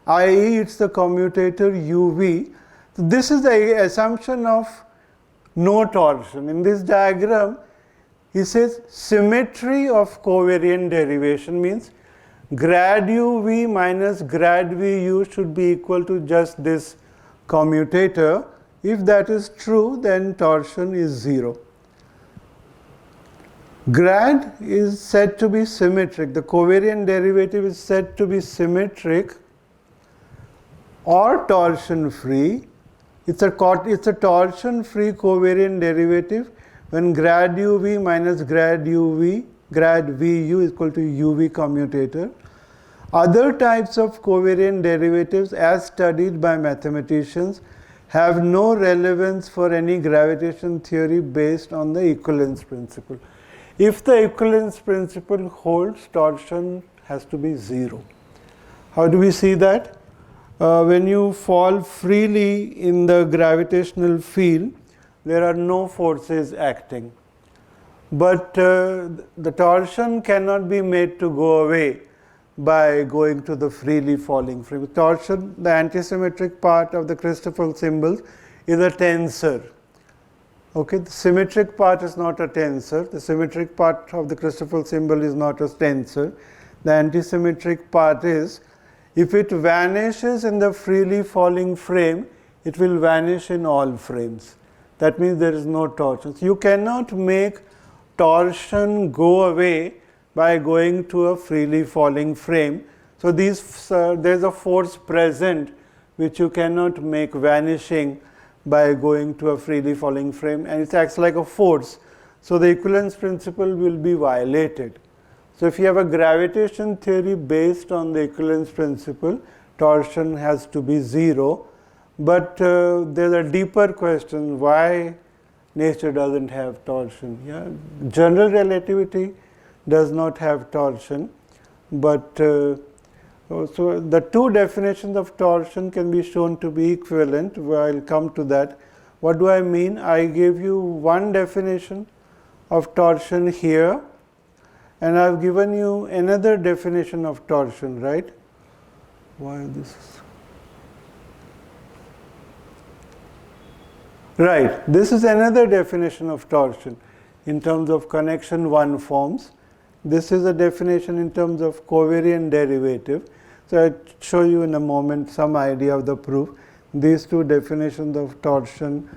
i.e. it's the commutator uv. So this is the assumption of no torsion. In this diagram, he says symmetry of covariant derivation means grad uv minus grad vu should be equal to just this commutator. If that is true, then torsion is 0. Grad is said to be symmetric. The covariant derivative is said to be symmetric or torsion free. It's a torsion free covariant derivative when grad uv minus grad vu is equal to uv commutator. Other types of covariant derivatives as studied by mathematicians have no relevance for any gravitation theory based on the equivalence principle. If the equivalence principle holds, torsion has to be 0. How do we see that? When you fall freely in the gravitational field, there are no forces acting. But the torsion cannot be made to go away by going to the freely falling frame. Torsion, the antisymmetric part of the Christoffel symbols, is a tensor. Okay, the symmetric part is not a tensor. The symmetric part of the Christoffel symbol is not a tensor. The antisymmetric part is, if it vanishes in the freely falling frame, it will vanish in all frames. That means there is no torsion. So you cannot make torsion go away by going to a freely falling frame. So there's a force present which you cannot make vanishing by going to a freely falling frame, and it acts like a force. So the equivalence principle will be violated. So if you have a gravitation theory based on the equivalence principle, torsion has to be 0. But there's a deeper question, why nature doesn't have torsion. Yeah? General relativity does not have torsion, but so the two definitions of torsion can be shown to be equivalent. I'll come to that. What do I mean? I gave you one definition of torsion here, and I've given you another definition of torsion, right? Why this is... Right, this is another definition of torsion in terms of connection 1 forms. This is a definition in terms of covariant derivative. So I'll show you in a moment some idea of the proof. These two definitions of torsion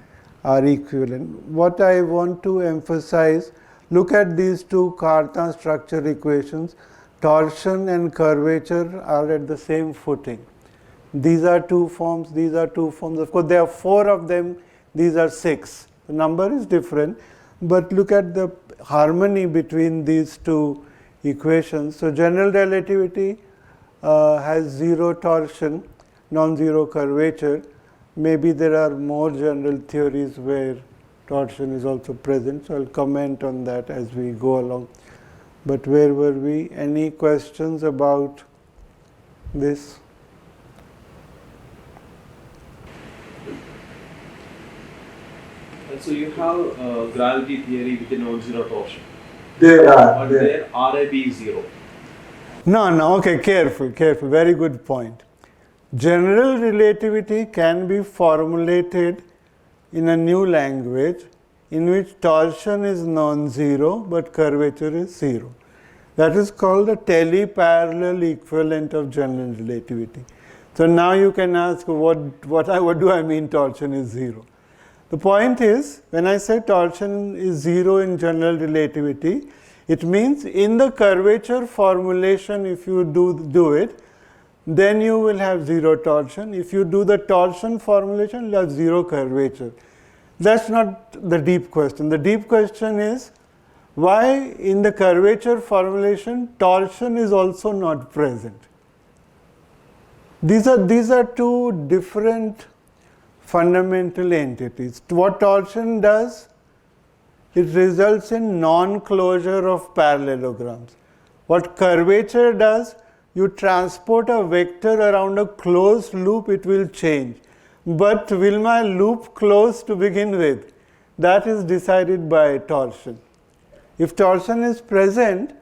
are equivalent. What I want to emphasize, look at these two Cartan structure equations. Torsion and curvature are at the same footing. These are two forms, these are two forms. Of course, there are 4 of them, these are 6. The number is different, but look at the harmony between these two equations. So, general relativity has 0 torsion, non-zero curvature. Maybe there are more general theories where torsion is also present, so I'll comment on that as we go along. But where were we? Any questions about this? And so you have gravity theory with a non-zero torsion. There But there RAB is 0. No, okay, careful, very good point. General relativity can be formulated in a new language in which torsion is non-zero but curvature is 0. That is called the teleparallel equivalent of general relativity. So now you can ask, what do I mean torsion is 0? The point is, when I say torsion is 0 in general relativity, it means in the curvature formulation, if you do it, then you will have 0 torsion. If you do the torsion formulation, you will have 0 curvature. That's not the deep question. The deep question is, why in the curvature formulation, torsion is also not present? These are two different fundamental entities. What torsion does, it results in non-closure of parallelograms. What curvature does, you transport a vector around a closed loop, it will change. But will my loop close to begin with? That is decided by torsion. If torsion is present,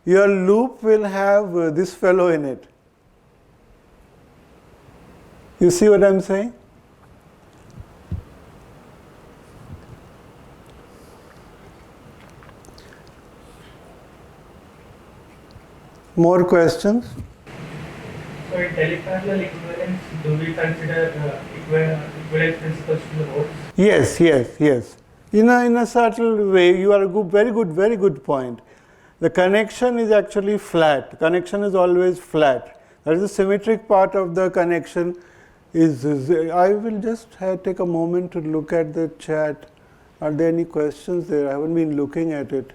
your loop will have this fellow in it. You see what I'm saying? More questions? So in teleparallel equivalence, do we consider equivalence principles to the modes? Yes. In a subtle way, you are very good point. The connection is actually flat. Connection is always flat. That is the symmetric part of the connection. I will just take a moment to look at the chat. Are there any questions there? I haven't been looking at it.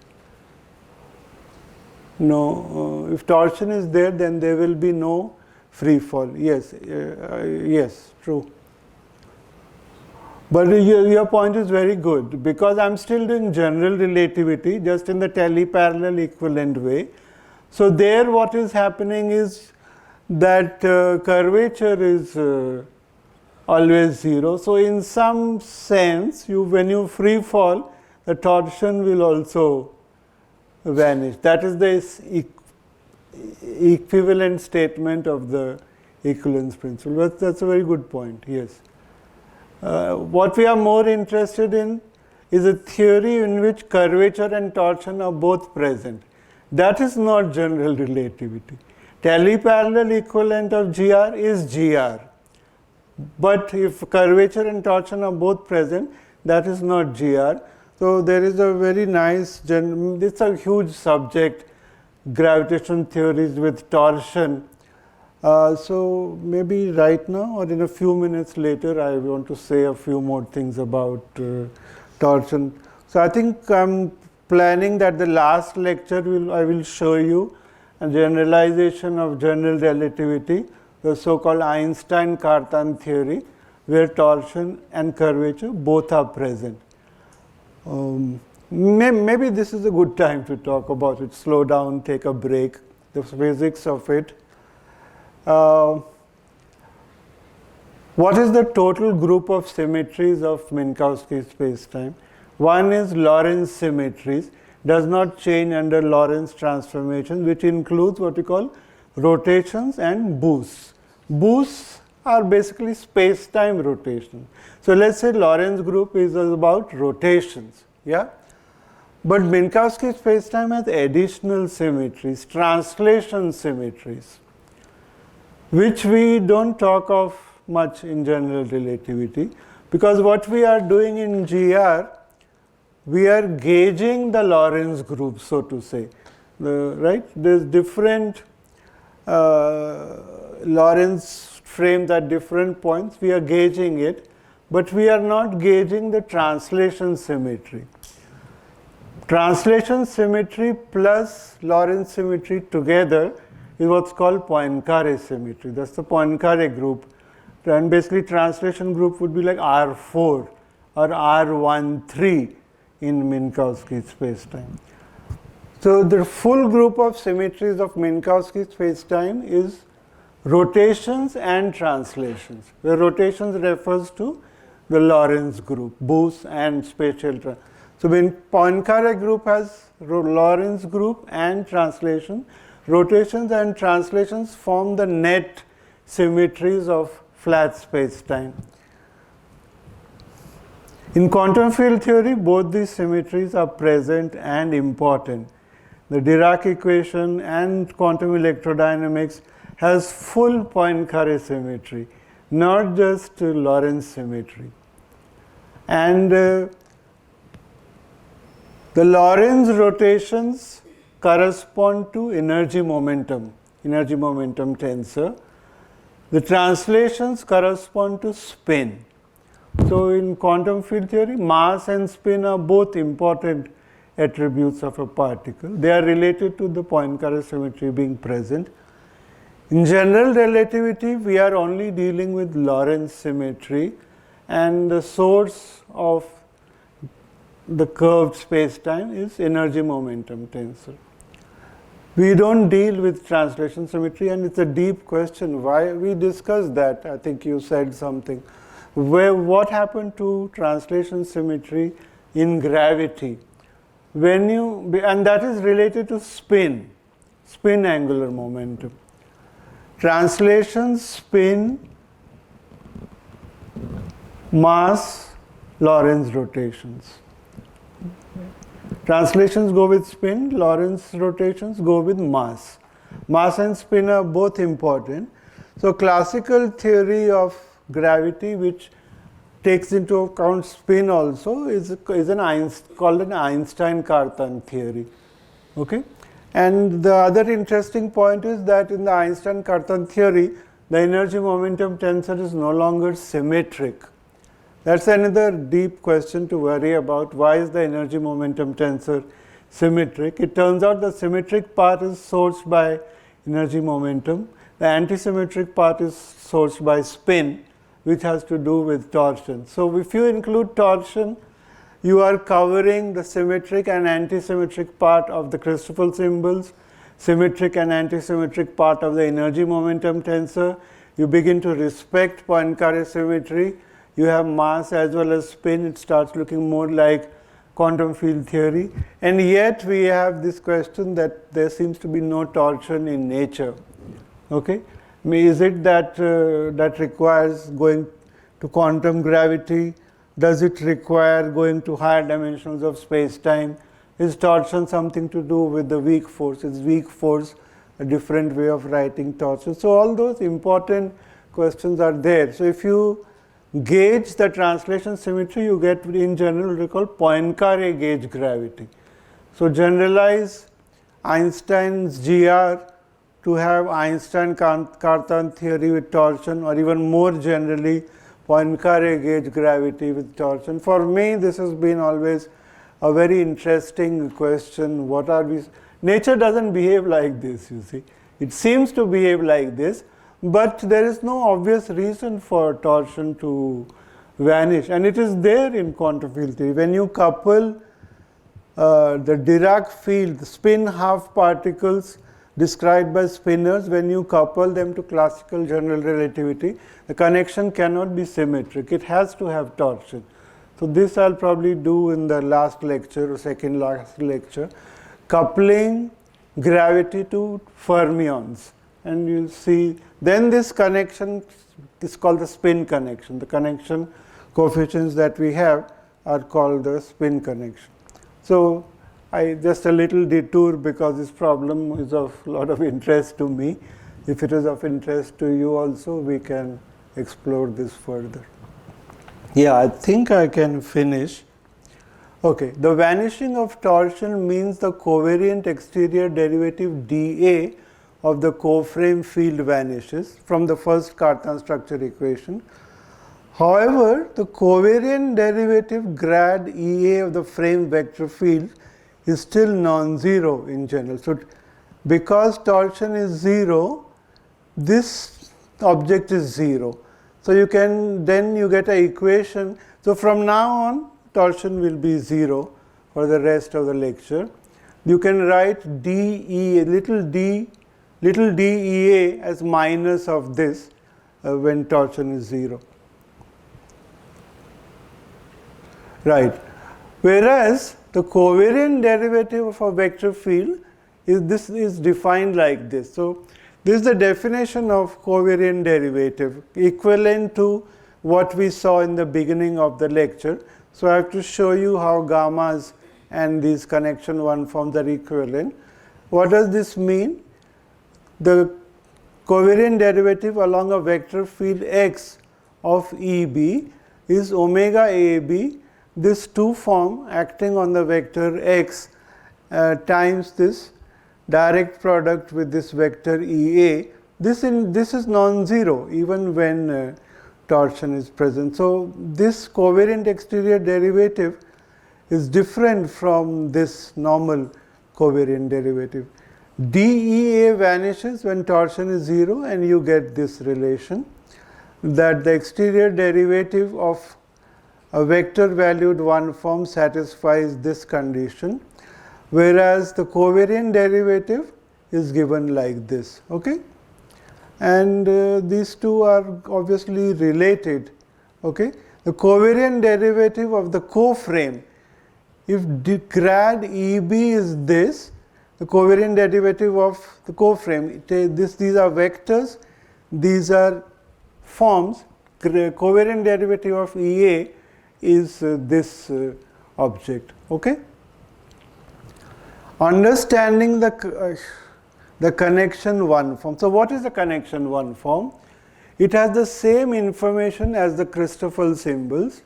No, if torsion is there, then there will be no free fall. Yes, true. But your point is very good, because I'm still doing general relativity, just in the teleparallel equivalent way. So there what is happening is that curvature is always 0. So in some sense, when you free fall, the torsion will also vanish. That is the equivalent statement of the equivalence principle. But that's a very good point, yes. What we are more interested in is a theory in which curvature and torsion are both present. That is not general relativity. Teleparallel equivalent of GR is GR. But if curvature and torsion are both present, that is not GR. So there is a very nice, it's a huge subject, gravitation theories with torsion. So maybe right now or in a few minutes later, I want to say a few more things about torsion. So I think I'm planning that the last lecture I will show you a generalization of general relativity, the so-called Einstein-Cartan theory, where torsion and curvature both are present. Maybe this is a good time to talk about it. Slow down, take a break, the physics of it. What is the total group of symmetries of Minkowski spacetime? One is Lorentz symmetries, does not change under Lorentz transformations, which includes what we call rotations and boosts. Boosts are basically space-time rotations. So let's say Lorentz group is about rotations, yeah? But Minkowski spacetime has additional symmetries, translation symmetries, which we don't talk of much in general relativity, because what we are doing in GR, we are gauging the Lorentz group, so to say, right? There's different Lorentz frames at different points, we are gauging it, but we are not gauging the translation symmetry. Translation symmetry plus Lorentz symmetry together is what's called Poincare symmetry. That's the Poincare group. And basically translation group would be like R4 or R13 in Minkowski spacetime. So the full group of symmetries of Minkowski spacetime is rotations and translations, where rotations refers to the Lorentz group, Booth and spatial. So when Poincare group has Lorentz group and translation, rotations and translations form the net symmetries of flat spacetime. In quantum field theory, both these symmetries are present and important. The Dirac equation and quantum electrodynamics has full Poincare symmetry, not just Lorentz symmetry. And the Lorentz rotations correspond to energy momentum tensor. The translations correspond to spin. So in quantum field theory, mass and spin are both important attributes of a particle. They are related to the Poincare symmetry being present. In general relativity, we are only dealing with Lorentz symmetry, and the source of the curved spacetime is energy momentum tensor. We don't deal with translation symmetry, and it's a deep question. Why? We discussed that. I think you said something. What happened to translation symmetry in gravity? And that is related to spin angular momentum. Translation, spin, mass, Lorentz rotations. Translations go with spin, Lorentz rotations go with mass. Mass and spin are both important. So classical theory of gravity, which takes into account spin also, is called an Einstein-Cartan theory. Okay? And the other interesting point is that in the Einstein-Cartan theory, the energy momentum tensor is no longer symmetric. That's another deep question to worry about. Why is the energy momentum tensor symmetric? It turns out the symmetric part is sourced by energy momentum. The antisymmetric part is sourced by spin, which has to do with torsion. So if you include torsion, you are covering the symmetric and antisymmetric part of the Christoffel symbols, symmetric and antisymmetric part of the energy momentum tensor. You begin to respect Poincare symmetry. You have mass as well as spin. It starts looking more like quantum field theory. And yet we have this question that there seems to be no torsion in nature. Okay? Is it that that requires going to quantum gravity? Does it require going to higher dimensions of space-time? Is torsion something to do with the weak force? Is weak force a different way of writing torsion? So all those important questions are there. So if you gauge the translation symmetry, you get, in general, we call Poincare gauge gravity. So generalize Einstein's GR to have Einstein-Cartan theory with torsion, or even more generally, Poincare gauge gravity with torsion. For me, this has been always a very interesting question. What are we? Nature doesn't behave like this, you see. It seems to behave like this, but there is no obvious reason for torsion to vanish. And it is there in quantum field theory. When you couple the Dirac field, the spin half particles described by spinners, when you couple them to classical general relativity, the connection cannot be symmetric. It has to have torsion. So this I'll probably do in the last lecture or second last lecture, coupling gravity to fermions. And you'll see, then this connection is called the spin connection. The connection coefficients that we have are called the spin connection. So just a little detour because this problem is of a lot of interest to me. If it is of interest to you also, we can explore this further. Yeah, I think I can finish. Okay, the vanishing of torsion means the covariant exterior derivative dA of the co-frame field vanishes from the first Cartan structure equation. However, the covariant derivative grad EA of the frame vector field is still non-zero in general. So, because torsion is 0, this object is 0. So, you get an equation. So, from now on torsion will be 0 for the rest of the lecture. You can write dEA, little dEA as minus of this when torsion is 0. Right. Whereas the covariant derivative of a vector field is defined like this. So, this is the definition of covariant derivative, equivalent to what we saw in the beginning of the lecture. So, I have to show you how gammas and these connection 1 forms are equivalent. What does this mean? The covariant derivative along a vector field x of EB is omega AB, this 2 form acting on the vector x times this direct product with this vector EA. This is non-zero even when torsion is present. So, this covariant exterior derivative is different from this normal covariant derivative. dEA vanishes when torsion is 0 and you get this relation that the exterior derivative of a vector valued 1 form satisfies this condition, whereas the covariant derivative is given like this. Okay? And these two are obviously related. Okay? The covariant derivative of the co-frame, if grad EB is this, the covariant derivative of the co-frame, these are vectors, these are forms, covariant derivative of EA is this object. Okay? Understanding the connection 1 form. So, what is the connection 1 form? It has the same information as the Christoffel symbols.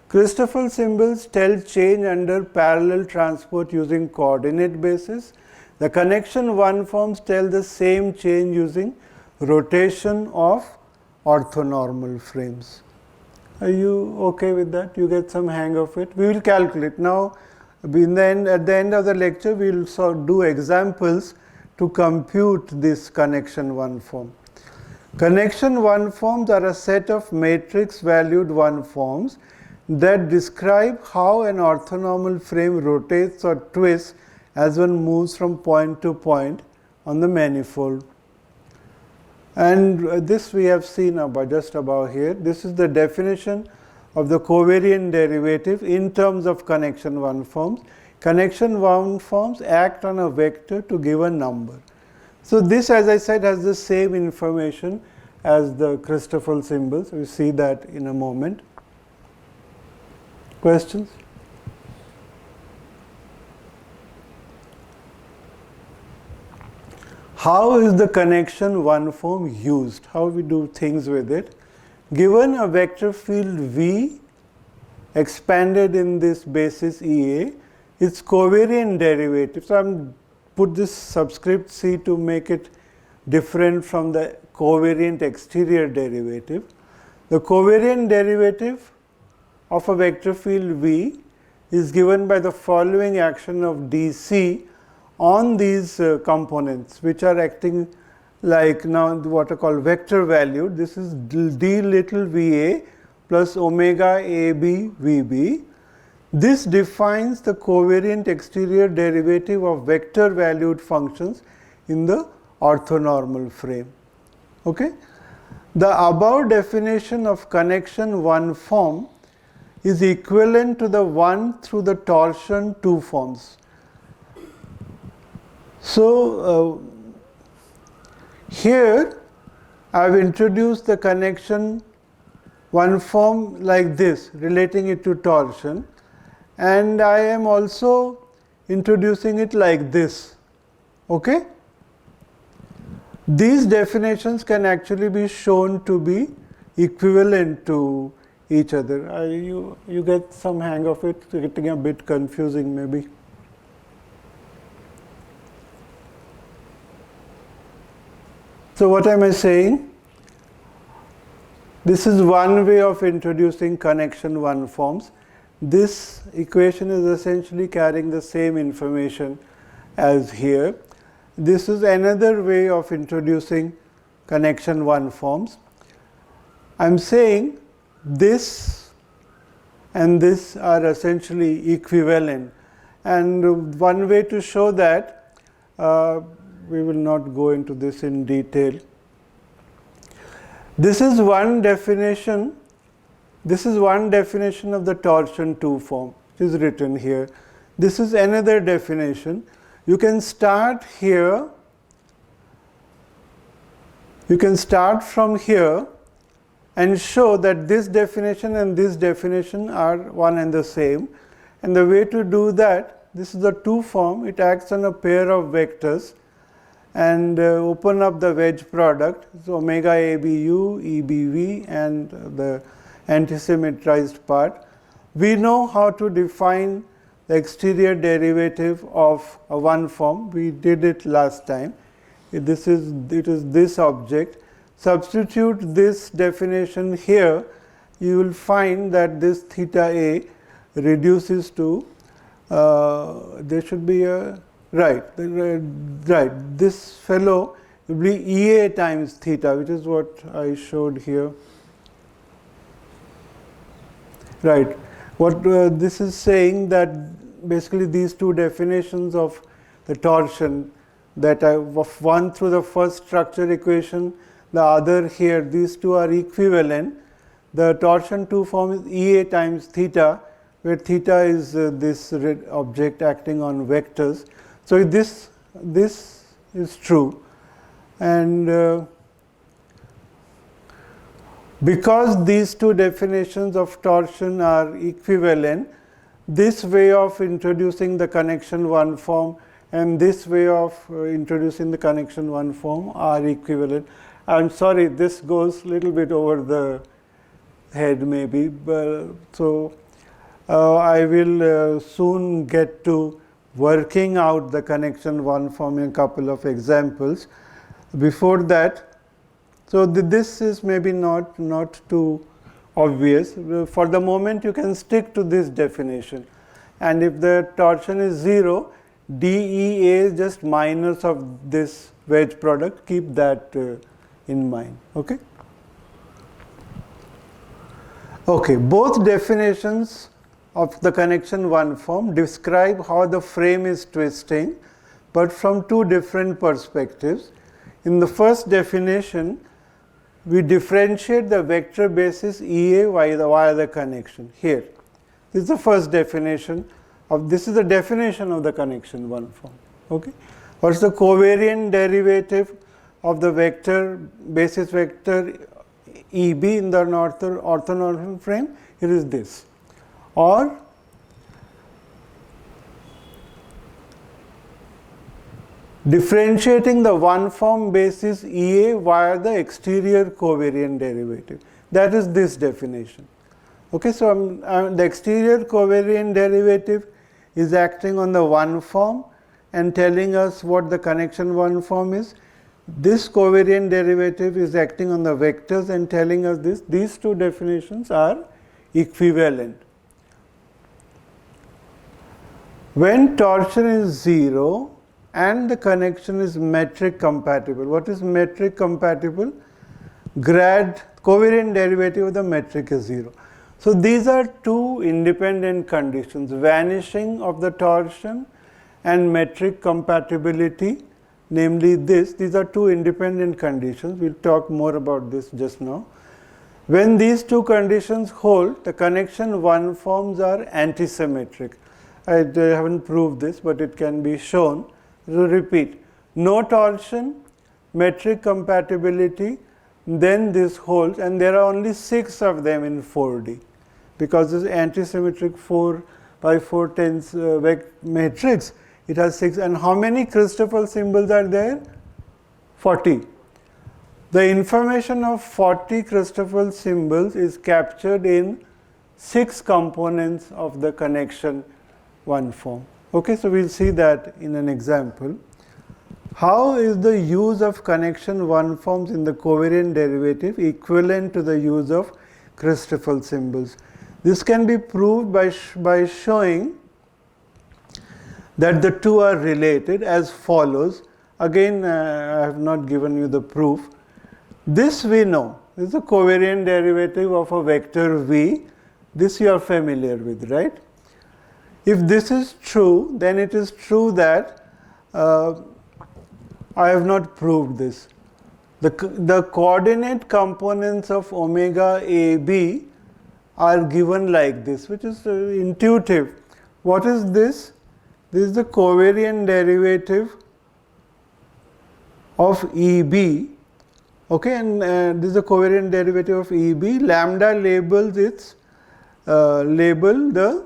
Christoffel symbols tell change under parallel transport using coordinate basis. The connection 1 forms tell the same change using rotation of orthonormal frames. Are you okay with that? You get some hang of it? We will calculate. Now, at the end of the lecture, we will do examples to compute this connection 1 form. Connection 1 forms are a set of matrix valued 1 forms that describe how an orthonormal frame rotates or twists as one moves from point to point on the manifold. And this we have seen just about here. This is the definition of the covariant derivative in terms of connection 1 forms. Connection 1 forms act on a vector to give a number. So, this, as I said, has the same information as the Christoffel symbols. We will see that in a moment. Questions? How is the connection 1 form used? How we do things with it? Given a vector field V expanded in this basis EA, its covariant derivative. So, I am put this subscript C to make it different from the covariant exterior derivative. The covariant derivative of a vector field V is given by the following action of dC on these components, which are acting like now what are called vector valued. This is d little VA plus omega AB VB. This defines the covariant exterior derivative of vector valued functions in the orthonormal frame. Okay? The above definition of connection 1 form is equivalent to the one through the torsion 2 forms. So, here I have introduced the connection 1 form like this, relating it to torsion, and I am also introducing it like this. Okay? These definitions can actually be shown to be equivalent to each other. You get some hang of it, it's getting a bit confusing maybe. So what am I saying? This is one way of introducing connection one forms. This equation is essentially carrying the same information as here. This is another way of introducing connection one forms. I'm saying this and this are essentially equivalent. And one way to show that, we will not go into this in detail. This is one definition. This is one definition of the torsion 2 form. It is written here. This is another definition. You can start here. You can start from here and show that this definition and this definition are one and the same. And the way to do that, this is the 2 form. It acts on a pair of vectors and open up the wedge product. So omega ABU, EBV, and the antisymmetrized part. We know how to define the exterior derivative of a one form. We did it last time. It is this object. Substitute this definition here. You will find that this theta A reduces to there should be a right. This fellow will be EA times theta, which is what I showed here. Right. What this is saying that basically these two definitions of the torsion, that one through the first structure equation, the other here, these two are equivalent. The torsion 2 form is EA times theta, where theta is this object acting on vectors. So this is true, and because these two definitions of torsion are equivalent, this way of introducing the connection one form and this way of introducing the connection one form are equivalent. I'm sorry, this goes a little bit over the head maybe, but so I will soon get to working out the connection one form in a couple of examples. Before that, so this is maybe not too obvious. For the moment, you can stick to this definition. And if the torsion is 0, DEA is just minus of this wedge product. Keep that in mind. Okay? Okay, both definitions of the connection one form describe how the frame is twisting, but from two different perspectives. In the first definition, we differentiate the vector basis EA via the connection. Here, this is the first definition of, this is the definition of the connection one form. Okay, what's the covariant derivative of the vector basis vector EB in the orthonormal frame? It is this. Or differentiating the one form basis EA via the exterior covariant derivative. That is this definition. Okay, so the exterior covariant derivative is acting on the one form and telling us what the connection one form is. This covariant derivative is acting on the vectors and telling us this. These two definitions are equivalent. When torsion is 0 and the connection is metric compatible. What is metric compatible? Grad covariant derivative of the metric is 0. So these are two independent conditions, vanishing of the torsion and metric compatibility, namely this. These are two independent conditions. We'll talk more about this just now. When these two conditions hold, the connection one forms are antisymmetric. I haven't proved this, but it can be shown. So repeat, no torsion, metric compatibility, then this holds, and there are only 6 of them in 4D, because this antisymmetric 4 by 4 tens matrix, it has 6. And how many Christoffel symbols are there? 40. The information of 40 Christoffel symbols is captured in 6 components of the connection one form. Okay, so we'll see that in an example. How is the use of connection one forms in the covariant derivative equivalent to the use of Christoffel symbols? This can be proved by showing that the two are related as follows. Again, I have not given you the proof. This we know. This is a covariant derivative of a vector v. This you are familiar with, right? If this is true, then it is true that I have not proved this. The coordinate components of omega AB are given like this, which is intuitive. What is this? This is the covariant derivative of EB. Okay, and this is the covariant derivative of EB. Lambda labels its label the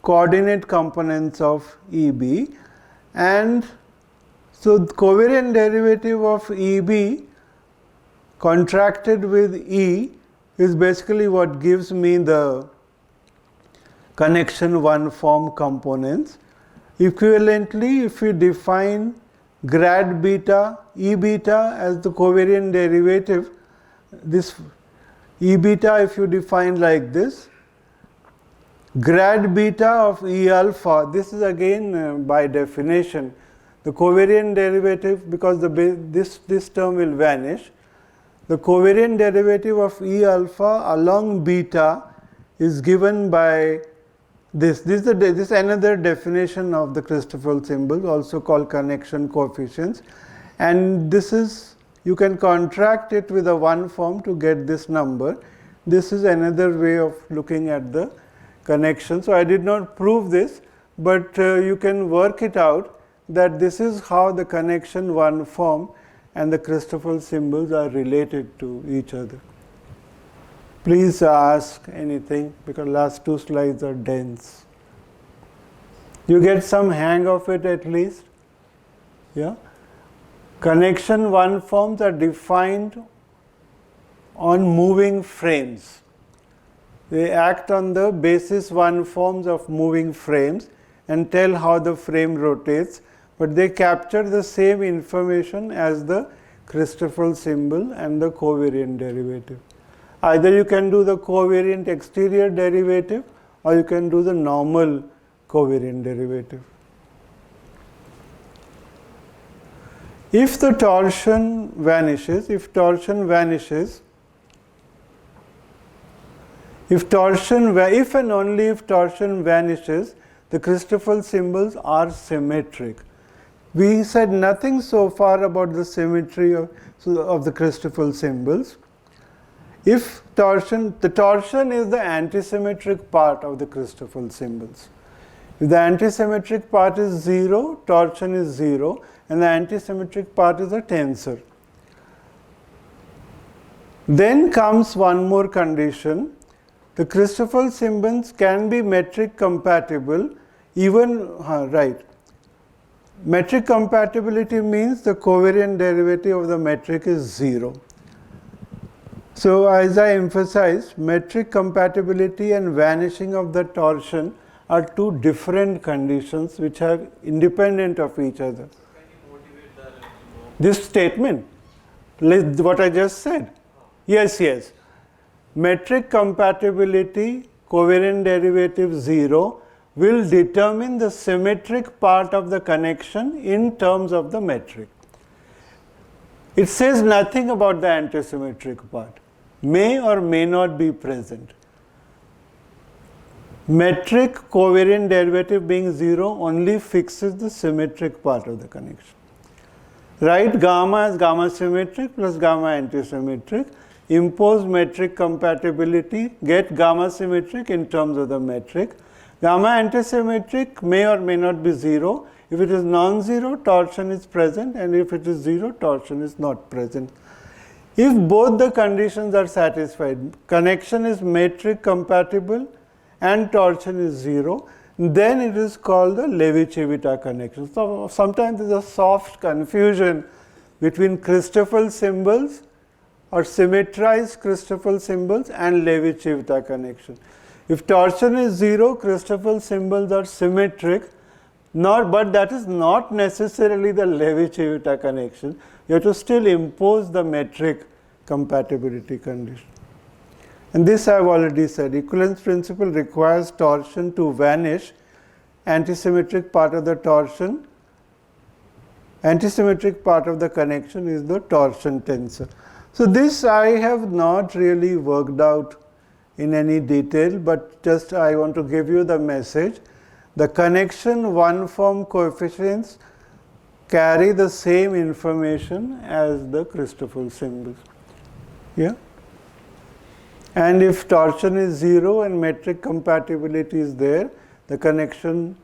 coordinate components of EB, and so the covariant derivative of EB contracted with E is basically what gives me the connection one form components. Equivalently, if we define grad beta, E beta as the covariant derivative, this E beta if you define like this, grad beta of E alpha, this is again by definition the covariant derivative, because this term will vanish. The covariant derivative of E alpha along beta is given by this. This is another definition of the Christoffel symbols, also called connection coefficients, and this is, you can contract it with a one form to get this number. This is another way of looking at the connection. So I did not prove this, but you can work it out that this is how the connection one form and the Christoffel symbols are related to each other. Please ask anything, because last two slides are dense. You get some hang of it at least? Yeah? Connection one forms are defined on moving frames. They act on the basis one forms of moving frames and tell how the frame rotates, but they capture the same information as the Christoffel symbol and the covariant derivative. Either you can do the covariant exterior derivative or you can do the normal covariant derivative. If the torsion vanishes, if and only if torsion vanishes, the Christoffel symbols are symmetric. We said nothing so far about the symmetry of the Christoffel symbols. If the torsion is the antisymmetric part of the Christoffel symbols. If the antisymmetric part is 0, torsion is 0, and the antisymmetric part is a tensor. Then comes one more condition. The Christoffel symbols can be metric compatible, right. Metric compatibility means the covariant derivative of the metric is 0. So as I emphasized, metric compatibility and vanishing of the torsion are two different conditions which are independent of each other. Can you motivate that more? This statement, what I just said. Yes. Metric compatibility, covariant derivative 0, will determine the symmetric part of the connection in terms of the metric. It says nothing about the antisymmetric part. May or may not be present. Metric covariant derivative being 0 only fixes the symmetric part of the connection. Write gamma as gamma symmetric plus gamma antisymmetric. Impose metric compatibility, get gamma symmetric in terms of the metric. Gamma antisymmetric may or may not be 0. If it is non-zero, torsion is present, and if it is 0, torsion is not present. If both the conditions are satisfied, connection is metric compatible and torsion is 0, then it is called the Levi-Civita connection. So sometimes there is a soft confusion between Christoffel symbols or symmetrized Christoffel symbols and Levi-Civita connection. If torsion is 0, Christoffel symbols are symmetric, But that is not necessarily the Levi-Civita connection. You have to still impose the metric compatibility condition. And this I have already said. Equivalence principle requires torsion to vanish. Antisymmetric part of the torsion, antisymmetric part of the connection is the torsion tensor. So this I have not really worked out in any detail, but just I want to give you the message. The connection one-form coefficients carry the same information as the Christoffel symbols. Yeah? And if torsion is 0 and metric compatibility is there, the connection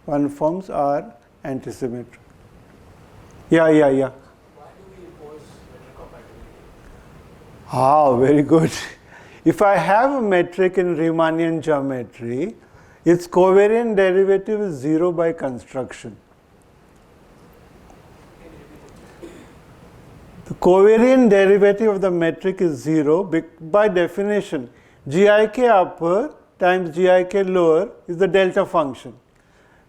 one-forms are antisymmetric. Yeah. Why do we impose metric compatibility? Ah, very good. If I have a metric in Riemannian geometry, its covariant derivative is 0 by construction. The covariant derivative of the metric is 0 by definition. Gik upper times Gik lower is the delta function.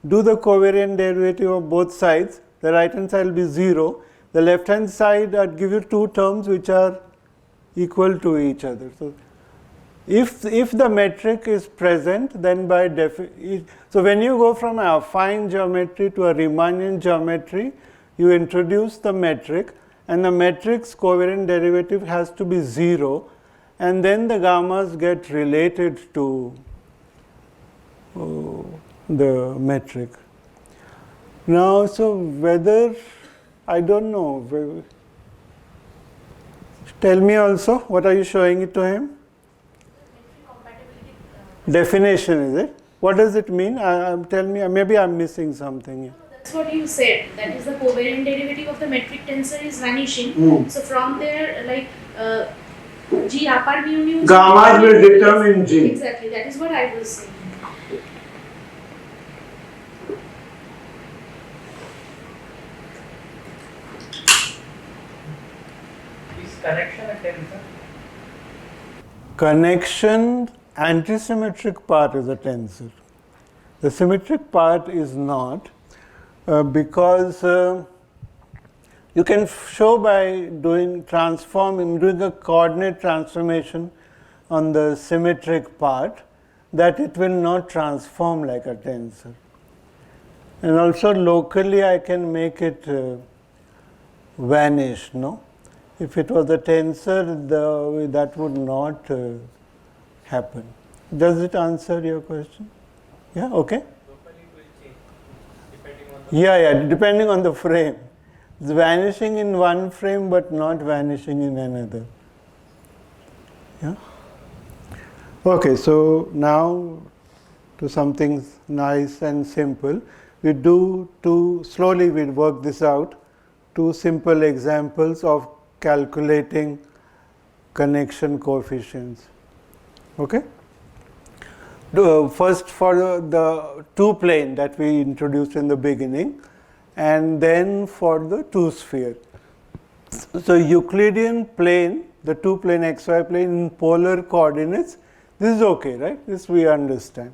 Do the covariant derivative of both sides. The right hand side will be 0. The left hand side I'd give you two terms which are equal to each other. So if the metric is present, then by definition, so when you go from a affine geometry to a Riemannian geometry, you introduce the metric, and the metric's covariant derivative has to be 0, and then the gammas get related to the metric. Now, so whether, I don't know, tell me also, what are you showing it to him? Definition, is it? What does it mean? Tell me, maybe I'm missing something. That's what you said. That is the covariant derivative of the metric tensor is vanishing. So from there, like G upper mu nu. Gamma will determine G. Exactly. That is what I was saying. Is connection a tensor? Connection, antisymmetric part is a tensor. The symmetric part is not, because you can show by doing a coordinate transformation on the symmetric part that it will not transform like a tensor. And also locally I can make it vanish, no? If it was a tensor, that would not happen. Does it answer your question? Yeah, okay? Locally it will change depending on the Yeah, depending on the frame. It's vanishing in one frame but not vanishing in another. Yeah? Okay, so now to something nice and simple. Slowly we'll work this out. Two simple examples of calculating connection coefficients. Okay? First for the two plane that we introduced in the beginning, and then for the two sphere. So Euclidean plane, the two plane xy plane in polar coordinates, this is okay, right? This we understand.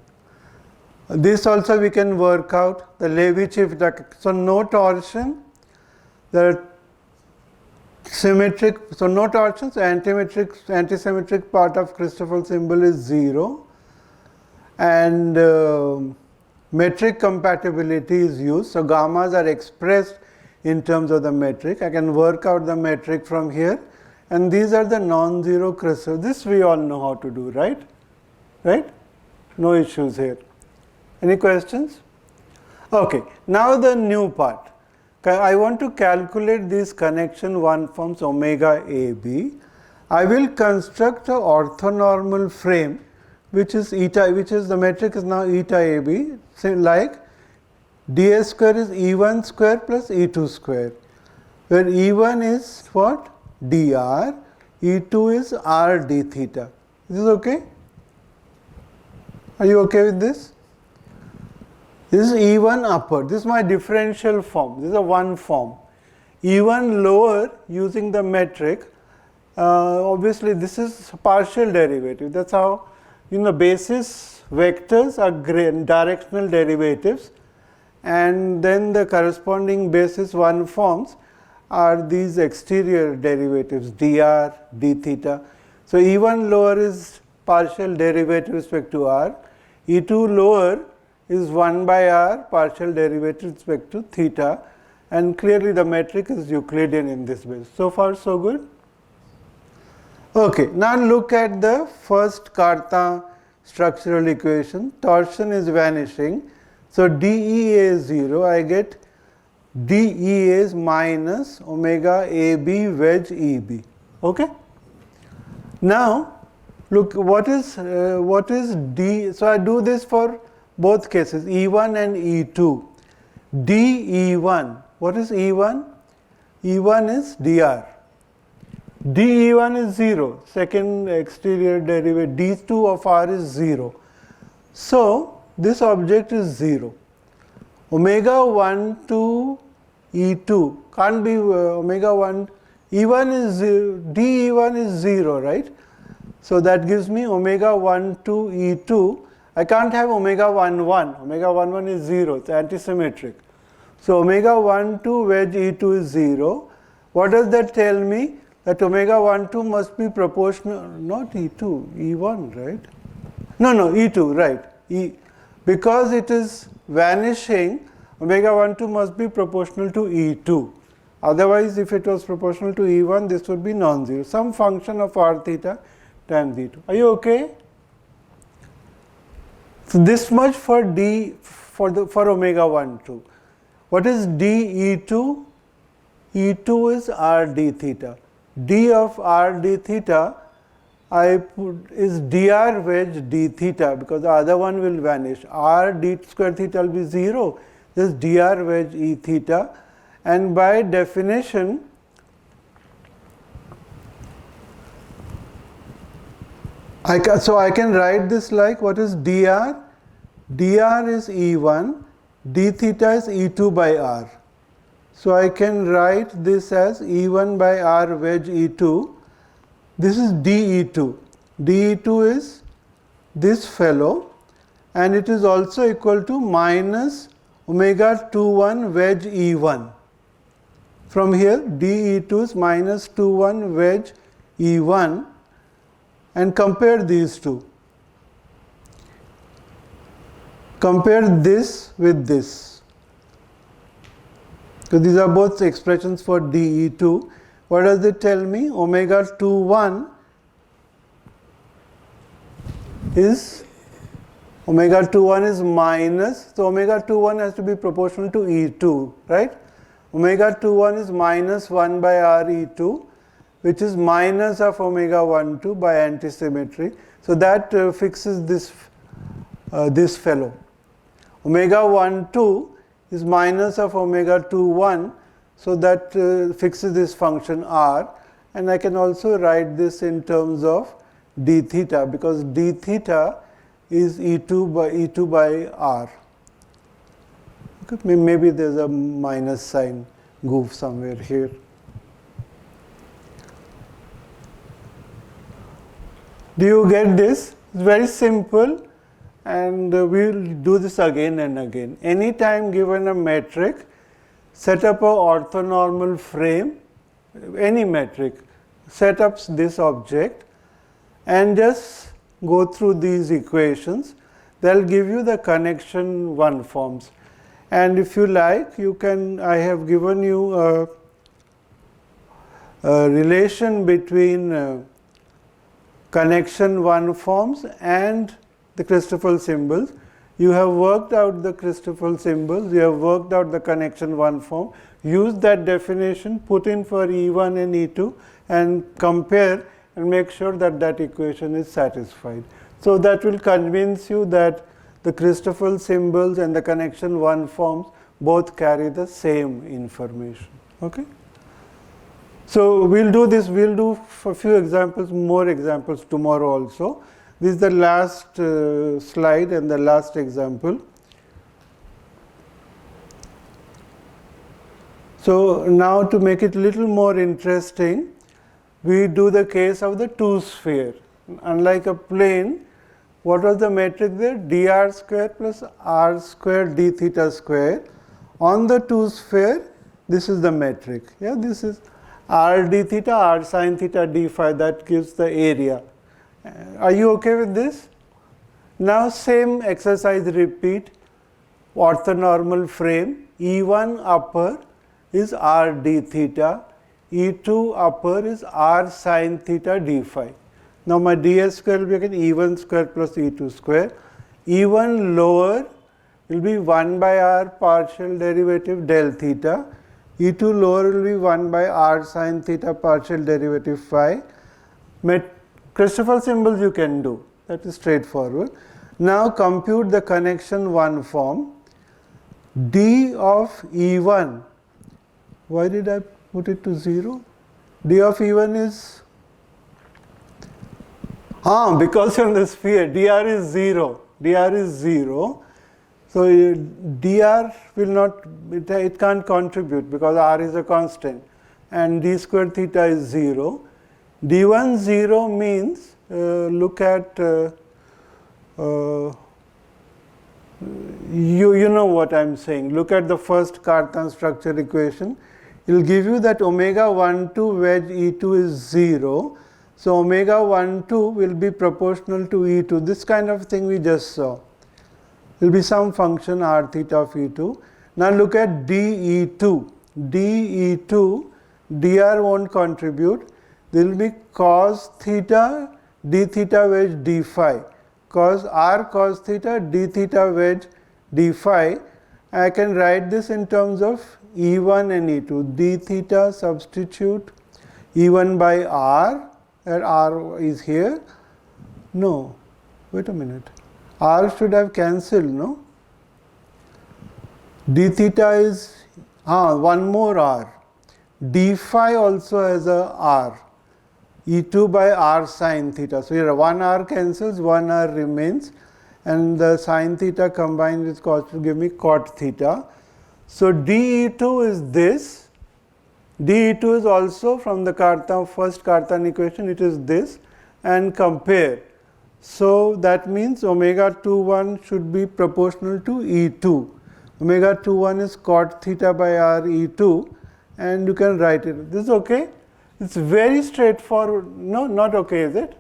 This also we can work out, the Levi-Civita. So no torsion, the symmetric, so no torsion, so antisymmetric part of Christoffel symbol is 0, and metric compatibility is used. So gammas are expressed in terms of the metric. I can work out the metric from here, and these are the non-zero Christoffel. This we all know how to do, right? Right? No issues here. Any questions? Okay, now the new part. I want to calculate this connection one forms omega AB. I will construct an orthonormal frame which is eta, which is the metric is now eta AB, say like ds square is E1 square plus E2 square, where E1 is what? dr, E2 is r d theta. Is this okay? Are you okay with this? This is E1 upper. This is my differential form. This is a one form. E1 lower using the metric. Obviously, this is partial derivative. That's how, basis vectors are directional derivatives, and then the corresponding basis 1 forms are these exterior derivatives dr, d theta. So E1 lower is partial derivative with respect to r, E2 lower is 1 by r partial derivative with respect to theta, and clearly the metric is Euclidean in this base. So far so good? Okay, now look at the first Cartan structural equation. Torsion is vanishing, so dEA is 0. I get dEA is minus omega AB wedge EB. Okay? Now look, what is d? So I do this for both cases, E1 and E2. dE1, what is E1? E1 is dr. dE1 is 0, second exterior derivative, d2 of r is 0. So this object is 0. Omega 1 to E2 can't be omega 1, E1 is 0, dE1 is 0, right? So that gives me omega 1 to E2. I can't have omega 1 1, omega 1 1 is 0, it's antisymmetric. So omega 1 2 wedge E2 is 0. What does that tell me? That omega 1 2 must be proportional, not E2, E1, right? No, E2, right. Because it is vanishing, omega 1 2 must be proportional to E2. Otherwise, if it was proportional to E1, this would be non-zero. Some function of r theta times E2. Are you okay? So this much for d for omega 1 2. What is dE2? E2 is r d theta. D of r d theta I put is dr wedge d theta, because the other one will vanish. R d square theta will be 0. This is dr wedge e theta, and by definition I can write this like, what is dr? Dr is E1, d theta is E2 by r. So I can write this as E1 by r wedge E2. This is dE2. dE2 is this fellow, and it is also equal to minus omega 21 wedge E1. From here, dE2 is minus 21 wedge E1, and compare these two. Compare this with this. So these are both expressions for dE2. What does it tell me? Omega 21 is minus, so omega 21 has to be proportional to E2, right? Omega 21 is minus 1 by r E2, which is minus of omega 1 2 by antisymmetry. So that fixes this fellow. Omega 1 2 is minus of omega 2 1, so that fixes this function r, and I can also write this in terms of d theta, because d theta is E2 by r. Okay, maybe there's a minus sign goof somewhere here. Do you get this? It's very simple, and we'll do this again and again. Anytime given a metric, set up a orthonormal frame, any metric, set up this object, and just go through these equations. They'll give you the connection 1 forms. And if you like, you can, I have given you a relation between connection 1 forms and the Christoffel symbols. You have worked out the Christoffel symbols, you have worked out the connection 1 form, use that definition, put in for E1 and E2, and compare and make sure that that equation is satisfied. So that will convince you that the Christoffel symbols and the connection 1 forms both carry the same information. Okay? So we'll do this, we'll do a few examples, more examples tomorrow also. This is the last slide and the last example. So now, to make it a little more interesting, we do the case of the 2 sphere. Unlike a plane, what was the metric there? dr square plus r square d theta square on the two sphere. This is the metric. Yeah, this is r d theta, r sin theta d phi, that gives the area. Are you okay with this? Now same exercise repeat. Orthonormal frame, E1 upper is r d theta, E2 upper is r sin theta d phi. Now my ds square will be again E1 square plus E2 square. E1 lower will be 1 by r partial derivative del theta. E2 lower will be 1 by r sin theta partial derivative phi. Christoffel symbols you can do. That is straightforward. Now compute the connection 1 form. D of E1, why did I put it to 0? D of E1 is, because on the sphere, dr is 0. Dr is 0. So dr will not, it can't contribute because r is a constant. And d square theta is 0. D1 0 means, look at, you know what I am saying. Look at the first Cartan structure equation. It will give you that omega 1 2 wedge E2 is 0. So omega 1 2 will be proportional to E2. This kind of thing we just saw. There will be some function r theta of E2. Now look at dE2. dE2, dr won't contribute. There will be cos theta d theta wedge d phi. Cos r cos theta d theta wedge d phi. I can write this in terms of E1 and E2. D theta substitute E1 by r, and r is here. No, wait a minute. R should have cancelled, no? D theta is, one more r. D phi also has a r. E2 by r sin theta. So here 1 r cancels, 1 r remains, and the sin theta combined with cos will give me cot theta. So dE2 is this. dE2 is also from the first Cartan equation, it is this, and compare. So that means omega 21 should be proportional to E2. Omega 21 is cot theta by r E2, and you can write it. This is okay? It's very straightforward. No, not okay, is it?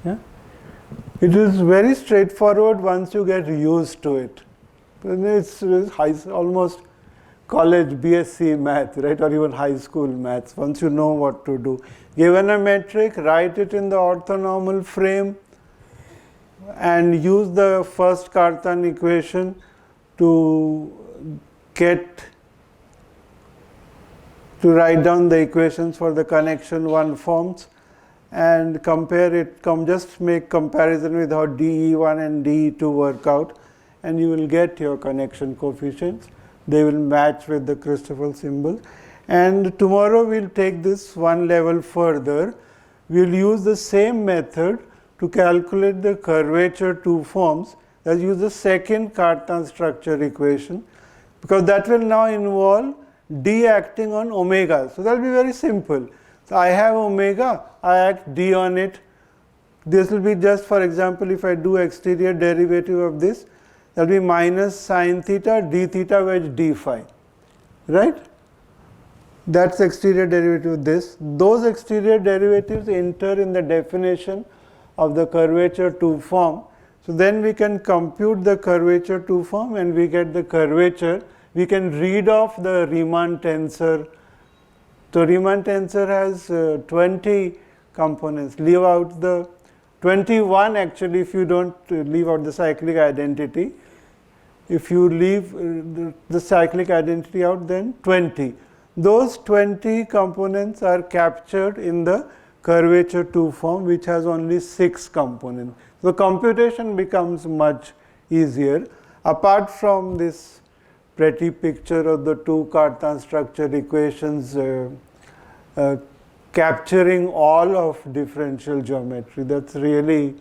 Yeah? It is very straightforward once you get used to it. It's almost college BSc math, right, or even high school maths, once you know what to do. Given a metric, write it in the orthonormal frame and use the first Cartan equation to write down the equations for the connection 1 forms and compare it, just make comparison with how dE1 and dE2 work out, and you will get your connection coefficients. They will match with the Christoffel symbol. And tomorrow we'll take this one level further. We'll use the same method to calculate the curvature 2 forms. Let's use the second Cartan structure equation, because that will now involve d acting on omega. So that will be very simple. So I have omega, I act d on it. This will be just, for example, if I do exterior derivative of this, that will be minus sin theta d theta wedge d phi, right? That's exterior derivative of this. Those exterior derivatives enter in the definition of the curvature 2 form. So then we can compute the curvature 2 form and we get the curvature. We can read off the Riemann tensor. So Riemann tensor has 20 components. Leave out the 21 actually if you don't leave out the cyclic identity. If you leave the cyclic identity out, then 20. Those 20 components are captured in the curvature 2 form, which has only 6 components. The computation becomes much easier. Apart from this pretty picture of the 2 Cartan structure equations capturing all of differential geometry, that's really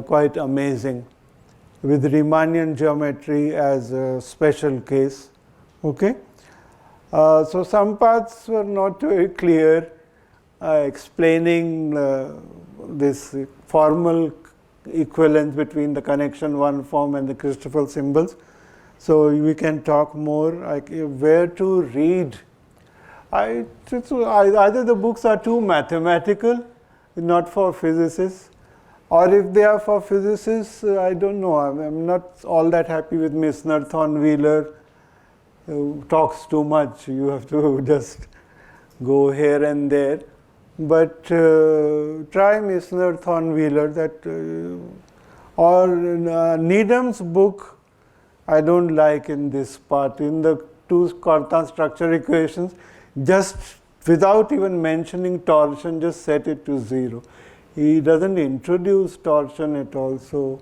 quite amazing, with Riemannian geometry as a special case. Okay. So some parts were not very clear. explaining this formal equivalence between the connection one form and the Christoffel symbols. So we can talk more like where to read. Either the books are too mathematical, not for physicists, or if they are for physicists, I don't know. I'm not all that happy with Misner, Thornwheeler, who talks too much. You have to just go here and there. But try Misner, Thornwheeler, or Needham's book. I don't like in this part. In the two Cartan structure equations, just without even mentioning torsion, just set it to 0. He doesn't introduce torsion at all. So